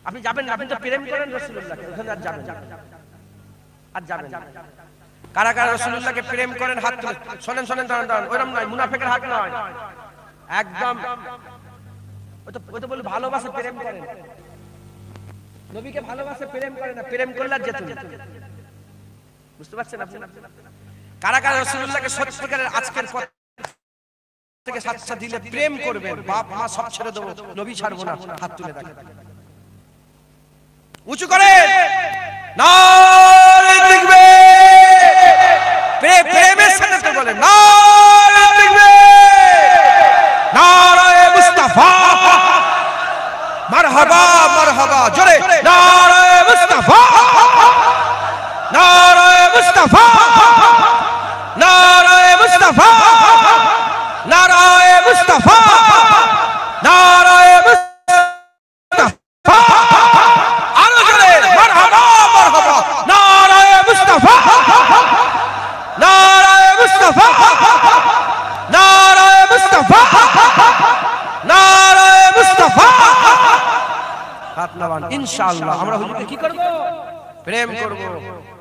আপনি যাবেন না, আপনি তো প্রেম করেন রাসূলুল্লাহকে, ওখানে আর যাবেন আর যাবেন। কারা কারা রাসূলুল্লাহকে প্রেম করেন হাত তুলে? শোনেন শোনেন, দাঁড়ান দাঁড়ান, ওইরকম নয়, মুনাফিকের হাত নয়, একদম ওই তো বলে ভালোবাসে, প্রেম করেন। নবীকে ভালোবাসে, প্রেম করে না। প্রেম করলে আর যেত না। বুঝতে পারছেন আপনি? কারা কারা রাসূলুল্লাহকে সত্যিকারের আজকের পর থেকে সাচ্চা দিলে প্রেম করবেন? বাপ মা সব ছেড়ে দেবো, নবী ছাড়বো না, হাত তুলে দেখেন, উঁচু করে নারে তাকবীর। প্রেমের সাথে তো বলেন নারে তাকবীর, নারে মুস্তাফা, মারহাবা মারহাবা, জোরে নারে মুস্তাফা, নারে মুস্তাফা, নারে মুস্তাফা, নারে মুস্তাফা, নারে মুস্তাফা, আরো জোরে মারহাবা মারহাবা, নারে মুস্তাফা, নারে মুস্তাফা, নারে মুস্তাফা, নারে মুস্তাফা। হাত নামান। ইনশাআল্লাহ আমরা হুজুরকে কি করব? প্রেম করব।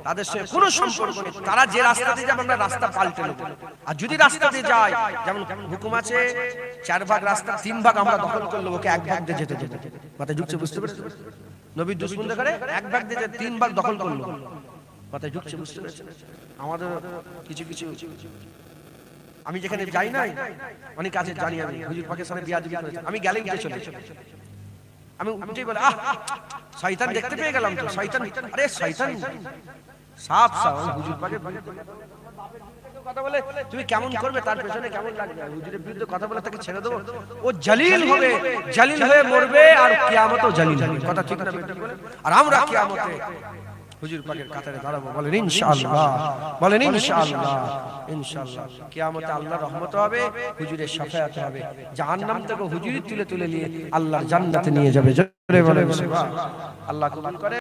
তাদের সাথে কোনো সম্পর্ক নেই। তারা যে রাস্তা দিয়ে যাবে আমরা রাস্তা পাল্টে নেব। আর যদি রাস্তা দিয়ে যায়, যেমন হুকুম আছে 4 ভাগ রাস্তা 3 ভাগ আমরা দখল করলে ওকে 1 ভাগ দিয়ে যেতে দেব। মাথায় ঢুকছে? বুঝতে পেরেছেন? নবীর দুশমন করে 1 ভাগ দিয়ে 3 ভাগ দখল করলো। মাথায় ঢুকছে? বুঝতে পেরেছেন? আমাদের কিছু কিছু, আমি যেখানে যাই নাই অনেক কাছে জানি, আমি হুজুর পাকিস্তানে বিয়াদবি করেছে, আমি গেলে উঠে চলে যাই। আমি উঠেই বলে আহ শয়তান দেখতে পেয়ে গেলাম তো, শয়তান। আরে শয়তান সাপ সাপ। হুজুর পাকে কথা বলে তুমি কেমন করবে, তার পেছনে কেমন লাগবে, হুজুরের বিরুদ্ধে কথা বলে তাকে ছেড়ে দেবো, ও জলিল হবে, জলিল হয়ে মরবে, আর কিয়ামতেও জলিল হবে। কথা ঠিক না বেটা? আর আমরা কিয়ামতে হুজুর পাকের কাতারে দাঁড়াবো। বলেন ইনশাআল্লাহ, বলেন ইনশাআল্লাহ। ইনশাআল্লাহ কিয়ামতে আল্লাহর রহমত হবে, হুজুরের শাফায়াত হবে, জাহান্নাম থেকে হুজুরই তুলে তুলে নিয়ে আল্লাহর জান্নাতে নিয়ে যাবে। জোরে বলেন সুবহান আল্লাহ। কবুল করে।